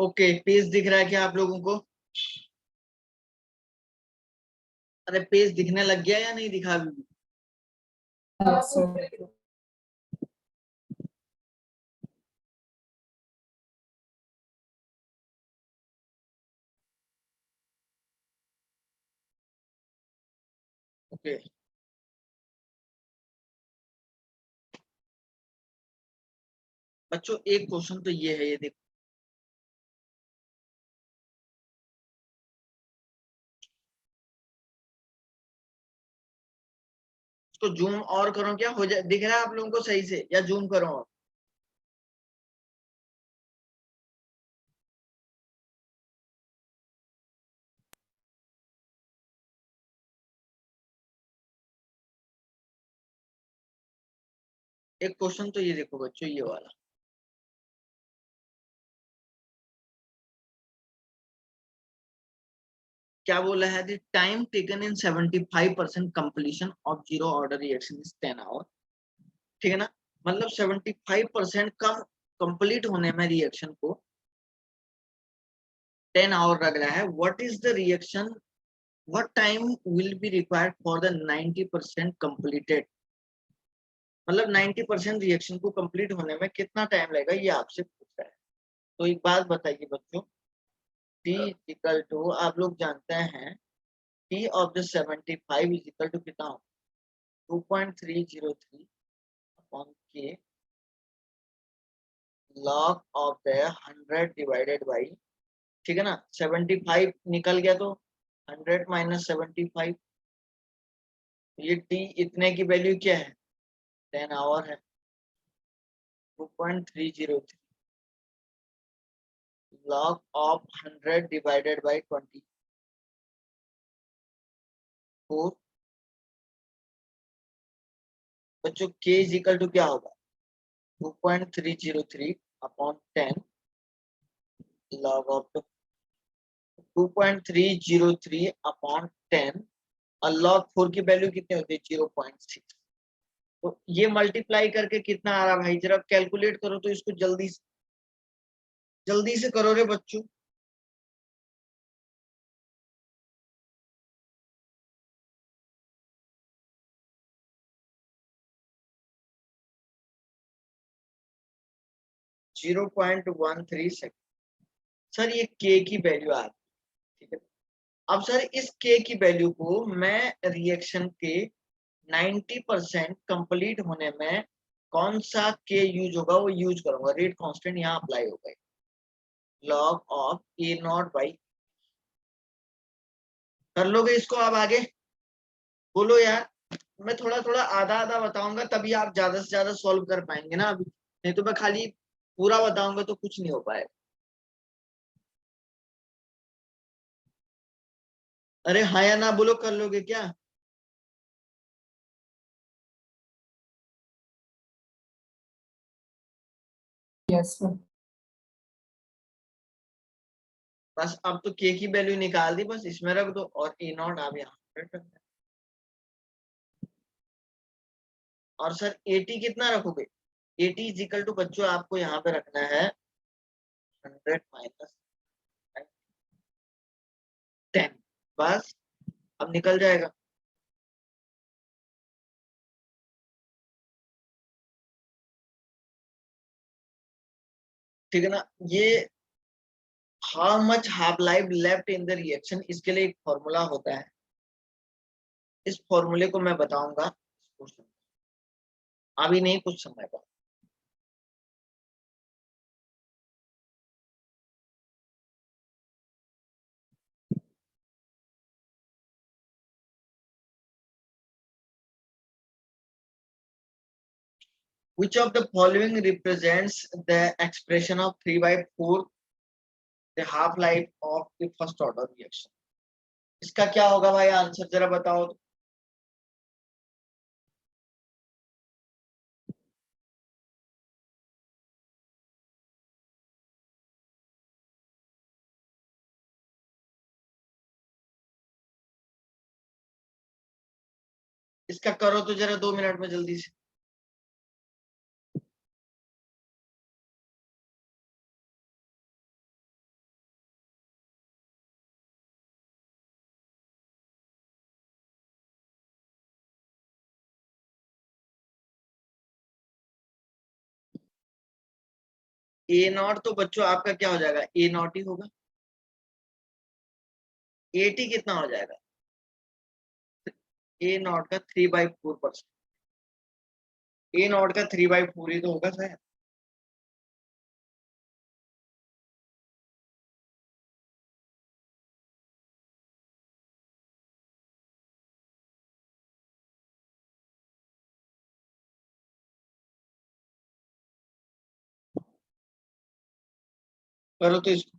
ओके, पेज दिख रहा है क्या आप लोगों को? अरे पेज दिखने लग गया या नहीं दिखा अभी भी? ओके, बच्चों एक क्वेश्चन तो ये है, ये देखो, इसको जूम और करो क्या, हो जाए? दिख रहा है आप लोगों को सही से या जूम करो और? एक क्वेश्चन तो ये देखो बच्चों, ये वाला, क्या बोला है? The time taken in 75% completion of zero order reaction is 10 hour. ठीक है ना, मतलब 75% कम कंप्लीट होने में रिएक्शन को 10 आवर लग रहा है। What is the reaction, what time will be required for the 90% completed, मतलब 90% रिएक्शन को कंप्लीट होने में कितना टाइम लगेगा, ये आपसे पूछ रहा है। तो एक बात बताइए बच्चों, T इक्वल टू, आप लोग जानते हैं T of the 75 is equal to कितना हो, 2.303 upon K log of the 100 divided by, ठीक है ना, 75 निकल गया तो 100 माइनस 75, ये T इतने की वैल्यू क्या है, 10 आवर है। 2.303 log of 100 divided by 24, बच्चों K is equal to क्या होगा, 2.303 अपॉन 10 log of 2.303 अपॉन 10 और log 4 की वैल्यू कितनी होती है, 0.6। तो ये मल्टीप्लाई करके कितना आ रहा भाई, जरा कैलकुलेट करो तो इसको, जल्दी से करो रे बच्चों। Zero 0.13 second. सर ये K की वैल्यू आ रही है, ठीक है। अब सर इस K की वैल्यू को मैं रिएक्शन के 90% कंप्लीट होने में कौन सा K यूज होगा, वो यूज करूंगा, रेट कांस्टेंट यहाँ अप्लाई होगा, log of A naught by. कर लोगे इसको आप आगे? बोलो यार, मैं थोड़ा थोड़ा आधा आधा बताऊंगा तभी आप ज्यादा से ज्यादा सॉल्व कर पाएंगे ना अभी, नहीं तो मैं खाली पूरा बताऊंगा तो कुछ नहीं हो पाएगा। अरे हाँ या ना बोलो, कर लोगे क्या? Yes sir. बस अब तो K की वैल्यू निकाल दी, बस इसमें रख दो और ए नॉट आप यहाँ रख दो। और सर एटी कितना रखोगे, एटी इज इक्वल टू बच्चों आपको यहाँ पे रखना है 100 माइनस 10, बस अब निकल जाएगा। ठीक है ना, ये how much half life left in the reaction, इसके लिए एक फॉर्मूला होता है, इस फॉर्मूले को मैं बताऊंगा अभी नहीं, कुछ समय बाद। Which of the following represents the expression of 3/4 the half life of the first order reaction? इसका क्या होगा भाई, आंसर जरा बताओ तो। इसका करो तो जरा 2 मिनट में जल्दी से। ए नॉट तो बच्चों आपका क्या हो जाएगा, ए नॉट ही होगा। ए टी कितना हो जाएगा, ए नॉट का 3/4%। ए नॉट का 3/4 ही तो होगा शायद। करो तो इसको,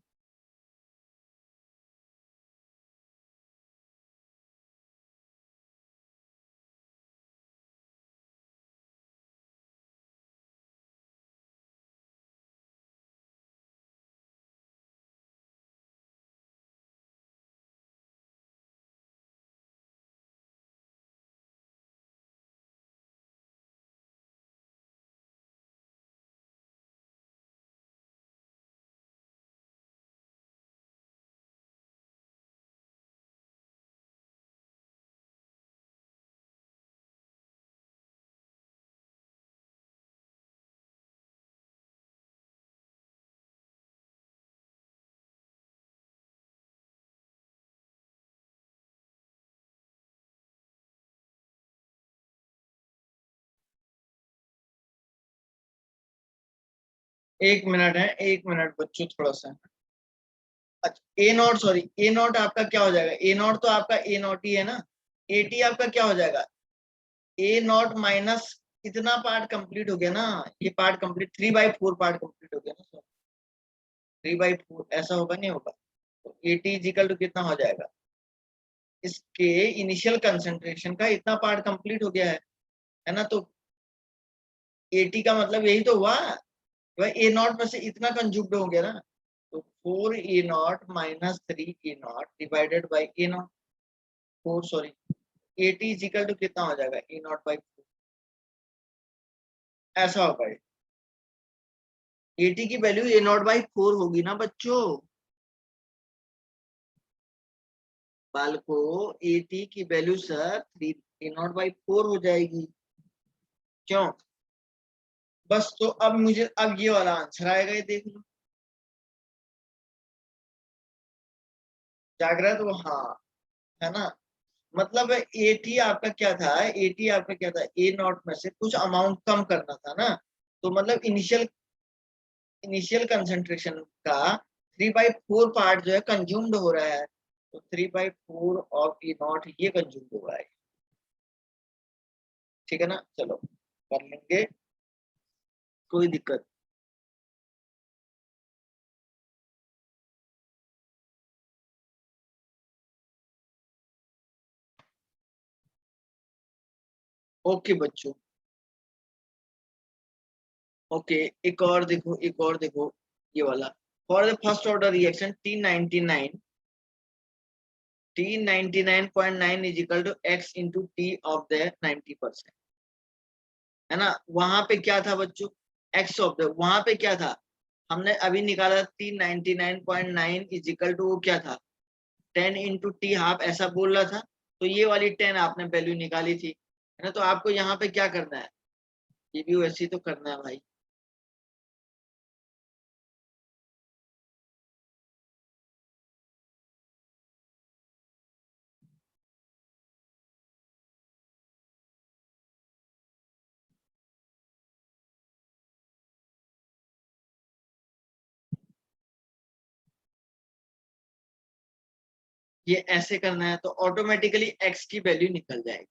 एक मिनट है, एक मिनट बच्चों थोड़ा सा। अच्छा ए नॉट, सॉरी ए नॉट आपका क्या हो जाएगा, ए नॉट तो आपका ए नॉट ही है ना। ए टी आपका क्या हो जाएगा, ए नॉट माइनस इतना पार्ट कंप्लीट हो गया ना, ये पार्ट कंप्लीट 3/4 पार्ट कंप्लीट हो गया ना सर, 3/4 ऐसा होगा नहीं होगा। तो ए टी इजिकल टू कितना हो जाएगा, इसके इनिशियल कंसंट्रेशन का इतना पार्ट कंप्लीट हो गया है ना। तो ए टी का मतलब यही तो हुआ, ए नॉट में से इतना कंज्यूम्ड हो गया ना। तो 4 A naught minus 3 A naught divided by A naught 4, sorry A T is equal to कितना हो जाएगा, ए नॉट बाई 4 ऐसा होगा। ए टी की वैल्यू ए नॉट बाई 4 होगी ना बच्चों। बालको ए टी की value sir 3 A naught by 4 हो जाएगी। क्यों, बस तो अब मुझे अब ये वाला आंसर आएगा, ये देख लो। जागृत वो, हाँ है ना। मतलब ए टी आपका क्या था, ए टी आपका क्या था, ए नॉट में से कुछ अमाउंट कम करना था ना। तो मतलब इनिशियल इनिशियल कंसंट्रेशन का 3/4 पार्ट जो है कंज्यूम्ड हो रहा है। तो 3/4 ऑफ ए नॉट ये कंज्यूम्ड हो रहा है। ठीक है ना, चलो कर लेंगे, कोई दिक्कत। ओके बच्चों, ओके एक और देखो, एक और देखो ये वाला। For the first order reaction T99.9 is equal to x into T of the 90%, है ना। वहां पे क्या था बच्चों, x ऑफ द, वहां पे क्या था, हमने अभी निकाला T99.9 इज इक्वल टू वो क्या था 10 इंटू टी हाफ, ऐसा बोल रहा था। तो ये वाली 10 आपने वैल्यू निकाली थी, है ना। तो आपको यहाँ पे क्या करना है, ये भी वैसे ही तो करना है भाई। ये ऐसे करना है तो ऑटोमेटिकली x की वैल्यू निकल जाएगी।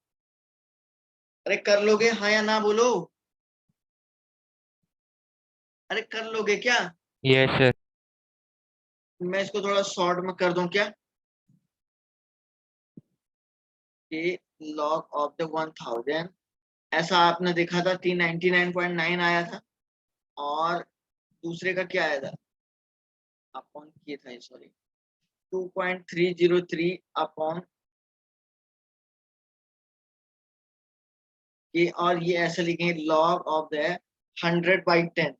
अरे कर लोगे हाँ या ना बोलो, अरे कर लोगे क्या। Yes, sir. मैं इसको थोड़ा शॉर्ट में कर दूं क्या, कि log ऑफ द 1000, ऐसा आपने देखा था T99.9 आया था, और दूसरे का क्या आया था, अपॉन किए था सॉरी 2.303 अपॉन ये, और ये ऐसे लिखेंगे log ऑफ द 100/10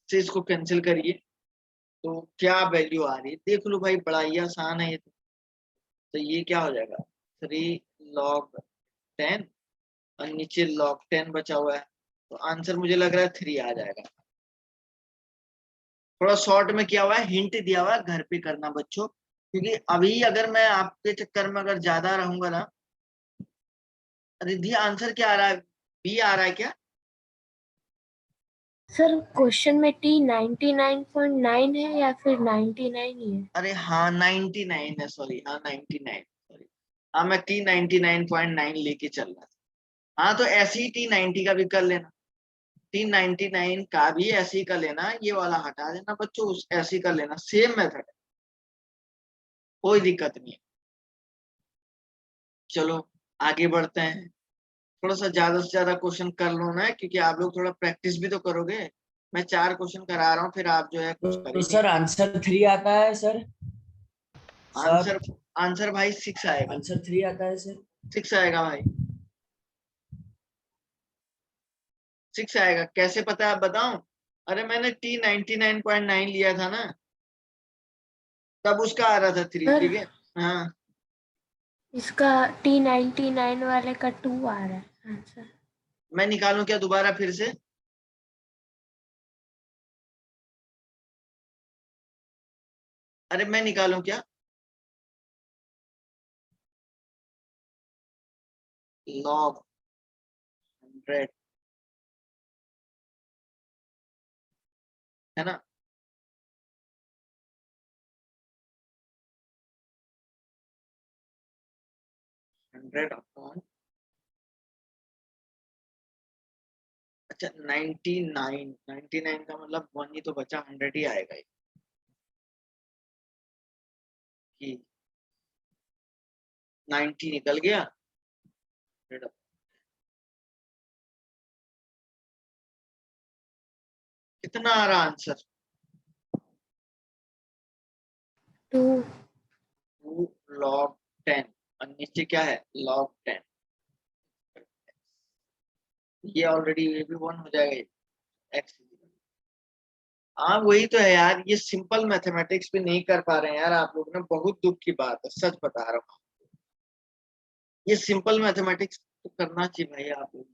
से इसको कैंसिल करिए। तो क्या वैल्यू आ रही है देख लो भाई, बड़ा ही आसान है ये तो ये क्या हो जाएगा 3 log 10 और नीचे log 10 बचा हुआ है। तो आंसर मुझे लग रहा है 3 आ जाएगा। थोड़ा शॉर्ट में किया हुआ है, हिंट दिया हुआ है, घर पे करना बच्चों, क्योंकि अभी अगर मैं आपके चक्कर में अगर ज्यादा रहूंगा ना। रिद्धि आंसर क्या आ रहा है? बी आ रहा है क्या? सर क्वेश्चन में टी 99.9 है या फिर 99 ही है? अरे हाँ 99 है, सॉरी, हाँ 99, सॉरी। हाँ मैं टी 99.9 लेके चल रहा था। हाँ तो ऐसे ही टी 90 का भी कर लेना, टी 99 का भी ऐसे ही कर लेना, ये वाला हटा देना बच्चों, उस ऐसे ही कर लेना, सेम मेथड है, कोई दिक्कत नहीं है। चलो आगे बढ़ते हैं। थोड़ा सा ज्यादा से ज्यादा क्वेश्चन कर लो ना, क्योंकि आप लोग थोड़ा प्रैक्टिस भी तो करोगे। मैं 4 क्वेश्चन करा रहा हूँ, फिर आप जो है कुछ तो करेंगे। सर आंसर 3 आता है सर? आंसर सर आंसर भाई 6 आएगा, आंसर 3 आता है सर? 6 आएगा भाई, 6 आएगा। कैसे पता है आप बताऊं? अरे मैंने टी 99.9 लिया था ना, तब उसका आ रहा था 3, सर ठीक है। हाँ इसका टी 99 वाले का 2 आ रहा है आंसर। मैं निकालूं क्या दोबारा फिर से? अरे मैं निकालूं क्या? लॉग 100 है ना, हंड्रेड अपॉन, अच्छा 99 का मतलब 1 ही तो बचा, 100 ही आएगा ये। कि 90 निकल गया, 100 कितना आ रहा आंसर? 2 2 log 10, और नीचे क्या है? log 10। ये ऑलरेडी ये भी 1 हो जाएगा x। हाँ वही तो है यार, ये सिंपल मैथमेटिक्स भी नहीं कर पा रहे हैं यार आप लोग ना, बहुत दुख की बात है, सच बता रहा हूँ। ये सिंपल मैथमेटिक्स तो करना चाहिए भाई आप लोग।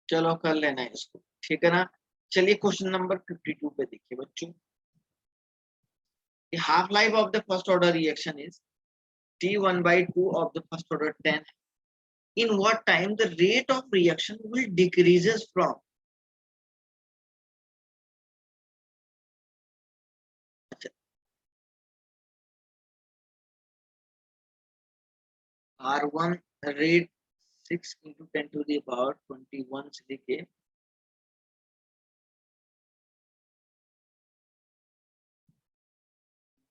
चलो कर लेना है इसको, ठीक है ना। चलिए क्वेश्चन नंबर 52 पे देखिए बच्चों। The half life of the first order reaction is T1/2 of the first order 10. In what time the rate of reaction will decreases from? R1 rate 6 into 10 to the power 21 से लेके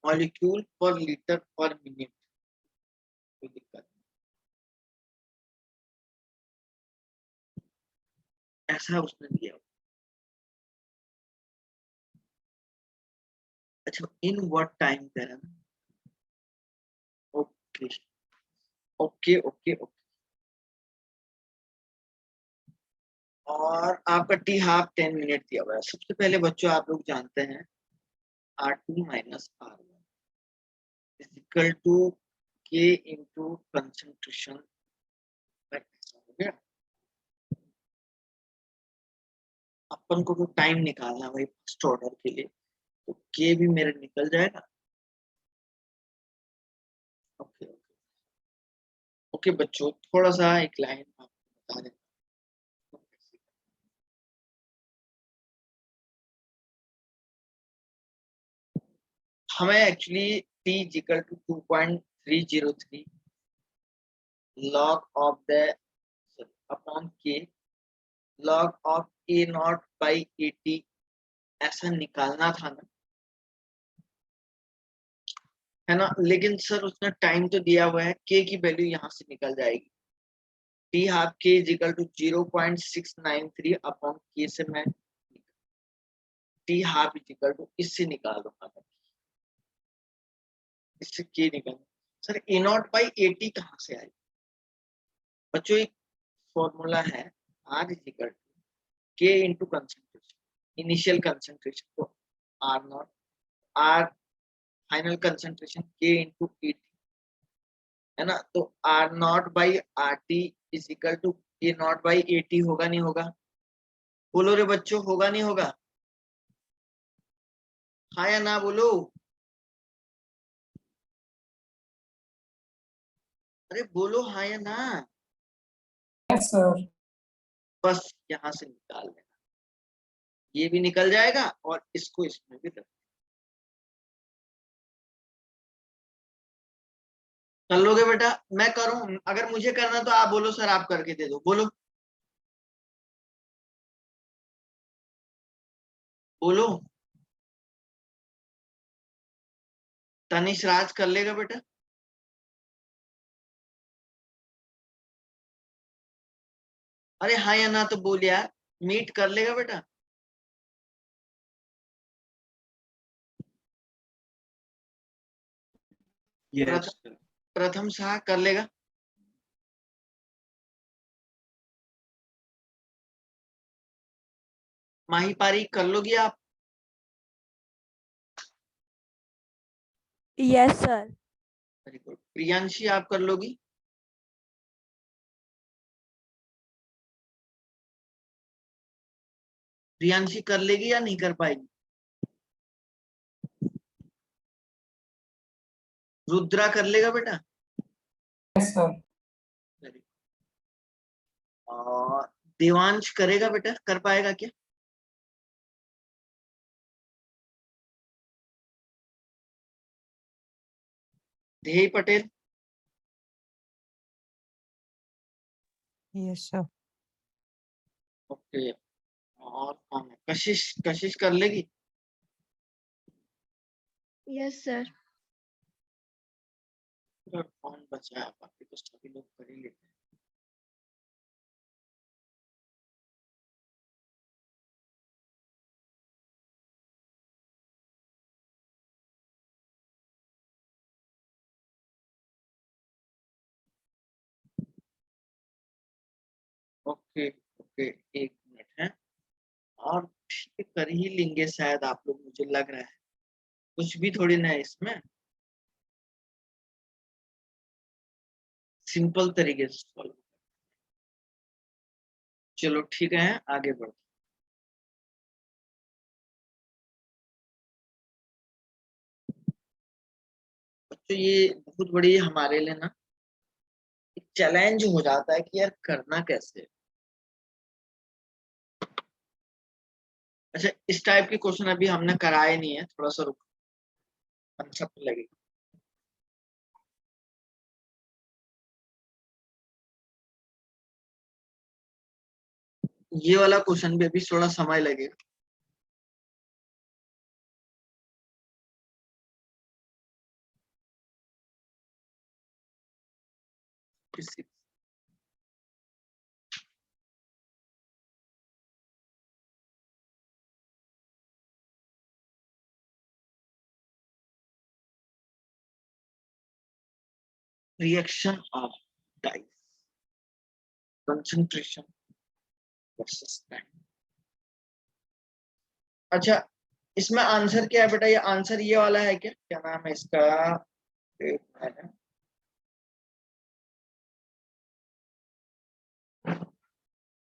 मॉलिक्यूल पर लीटर पर मिनट, कोई दिक्कत नहीं, ऐसा उसने दिया। अच्छा in what time then, okay okay okay okay. और आपका टी हाफ 10 मिनट दिया हुआ है। सबसे पहले बच्चों आप लोग जानते हैं R2 minus R1 is equal to K into concentration. हो गया, अपन को टाइम निकालना है भाई फर्स्ट ऑर्डर के लिए, तो K भी मेरा निकल जाएगा। ओके ओके ओके बच्चों, थोड़ा सा एक लाइन आपको बता देता हूँ। हमें actually T equal to 2.303 log of the upon K log of A naught by 80 ऐसा निकालना था ना, है ना। लेकिन सर उसने टाइम तो दिया हुआ है, K की वैल्यू यहाँ से निकल जाएगी। T half K is equal to 0.693 upon K से मैं T half is equal to इससे निकाल दूंगा, इससे K निकल। सर A नॉट बाई 80 कहाँ से आई बच्चों? एक फॉर्मूला है, R is equal to K into concentration, initial concentration तो R naught, R final concentration K into 80, है ना। तो R naught by RT is equal to A naught by 80 होगा नहीं होगा? बोलो रे बच्चों, होगा नहीं होगा? हाँ या ना बोलो? अरे बोलो हाँ या ना। Yes, sir. बस यहां से निकाल देना, ये भी निकल जाएगा और इसको इसमें भी रख। कर लोगे बेटा? मैं करूं? अगर मुझे करना तो आप बोलो सर, आप करके दे दो, बोलो बोलो। तनिष राज कर लेगा बेटा? अरे हाँ या ना तो बोल यार, मीट कर लेगा बेटा? यस प्रथम शाह कर लेगा? माही पारी कर लोगी आप? Yes sir. Very good. Priyanshi आप कर लोगी? प्रियांशी कर लेगी या नहीं कर पाएगी? रुद्रा कर लेगा बेटा? Yes, sir. Very good. और देवांश करेगा बेटा? कर पाएगा क्या? ध्येय पटेल? Yes sir. ओके। और कौन है? कशिश, कशिश कर लेगी? Yes sir. और कौन बचा है? बाकी तो सभी लोग कर ही लेते हैं। ओके ओके, एक मिनट है। और ठीक कर ही लेंगे शायद आप लोग, मुझे लग रहा है। कुछ भी थोड़ी ना है इसमें, सिंपल तरीके से सॉल्व। चलो ठीक है, आगे बढ़ो। तो ये बहुत बड़ी हमारे लिए ना एक चैलेंज हो जाता है कि यार करना कैसे। अच्छा, इस टाइप के क्वेश्चन अभी हमने कराए नहीं है, थोड़ा सा रुको, कंसेप्ट लगेगा। ये वाला क्वेश्चन भी अभी थोड़ा समय लगेगा। किसी reaction of dice, concentration versus time. अच्छा, इसमें आंसर क्या है बेटा? ये आंसर ये वाला है क्या? क्या नाम है इसका? एक मिनट।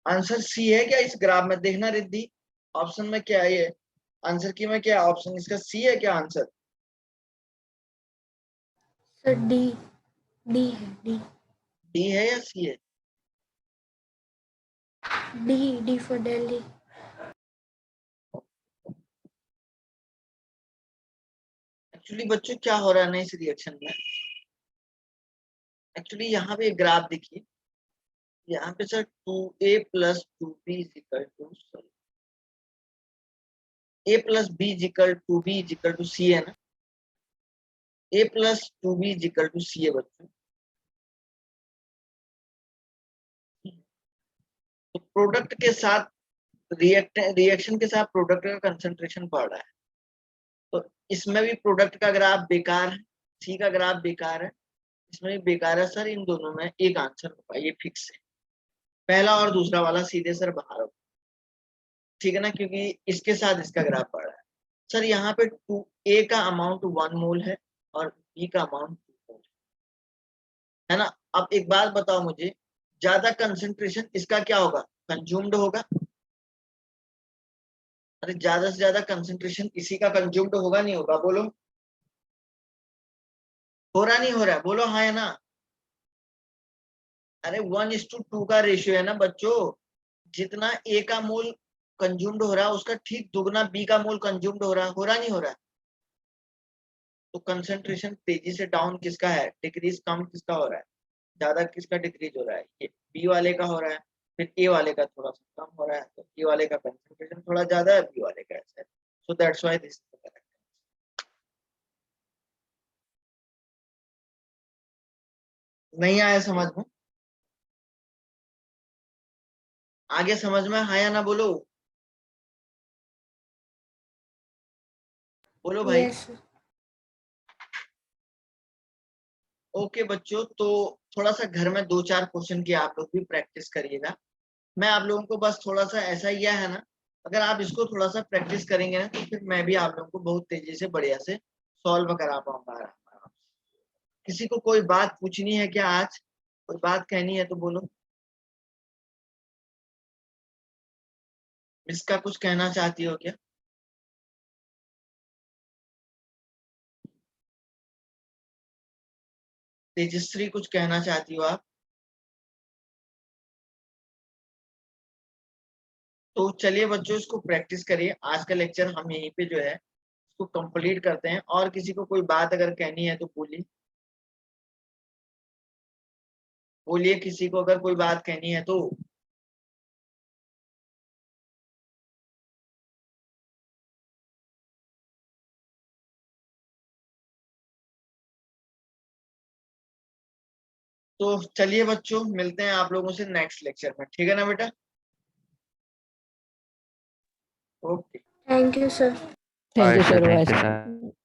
आंसर सी है क्या इस ग्राफ में? देखना रिद्धि, ऑप्शन में क्या है ये? आंसर की में क्या ऑप्शन इसका? सी है क्या आंसर? सर डी, डी है, डी। डी है या सी है? D, D for Delhi. Actually बच्चों क्या हो रहा है ना इस रिएक्शन में, एक्चुअली यहाँ पे एक ग्राफ देखिए, यहाँ पे sir 2a plus 2b is equal to, a plus b is equal to b is equal to c है ना? a plus 2b is equal to c है बच्चों। तो प्रोडक्ट के साथ रिएक्शन के साथ प्रोडक्ट का कंसंट्रेशन बढ़ रहा है, तो इसमें भी प्रोडक्ट का ग्राफ बेकार है, सी का ग्राफ बेकार है, इसमें भी बेकार है सर। इन दोनों में एक आंसर होगा, ये फिक्स है। पहला और दूसरा वाला सीधे सर बाहर होगा, ठीक है ना, क्योंकि इसके साथ इसका ग्राफ बढ़ रहा है। सर यहाँ पे 2a का अमाउंट 1 मोल है और b का अमाउंट 2 मोल है ना? अब एक बात बताओ मुझे, ज्यादा कंसंट्रेशन इसका क्या होगा, कंज्यूम्ड होगा। अरे ज्यादा से ज्यादा कंसंट्रेशन इसी का कंज्यूम्ड होगा नहीं होगा, बोलो हो रहा नहीं हो रहा, बोलो हाँ या ना। अरे 1:2 का रेशियो है ना बच्चों, जितना ए का मोल कंज्यूम्ड हो रहा है उसका ठीक दुगना बी का मोल कंज्यूम्ड हो रहा नहीं हो रहा है। तो कंसंट्रेशन तेजी से डाउन किसका है, डिक्रीज कम किसका हो रहा है, ज्यादा किसका डिक्रीज हो रहा है, ये बी वाले का हो रहा है, फिर ए वाले का थोड़ा सा कम हो रहा है, तो ए वाले का कंसंट्रेशन थोड़ा ज्यादा है, बी वाले का ऐसा है। So that's why this is correct. नहीं आया समझ में, आगे समझ में हाँ या ना बोलो, बोलो भाई। यस ओके बच्चों, तो थोड़ा सा घर में 2-4 क्वेश्चन की आप लोग भी प्रैक्टिस करिएगा। मैं आप लोगों को बस थोड़ा सा ऐसा ही है ना, अगर आप इसको थोड़ा सा प्रैक्टिस करेंगे ना तो फिर मैं भी आप लोगों को बहुत तेजी से बढ़िया से सॉल्व करा पाऊंगा आराम से। किसी को कोई बात पूछनी है क्या, आज कोई बात कहनी है तो बोलो। मिस का कुछ कहना चाहती हो क्या? तेजश्री कुछ कहना चाहती हो आप? तो चलिए बच्चों इसको प्रैक्टिस करिए, आज का लेक्चर हम यहीं पे जो है इसको कंप्लीट करते हैं। और किसी को कोई बात अगर कहनी है तो बोलिए, बोलिए किसी को अगर कोई बात कहनी है तो। तो चलिए बच्चों मिलते हैं आप लोगों से नेक्स्ट लेक्चर में, ठीक है ना बेटा? Okay. Thank you sir. Bye, sir. Thank you, Bye, sir. sir.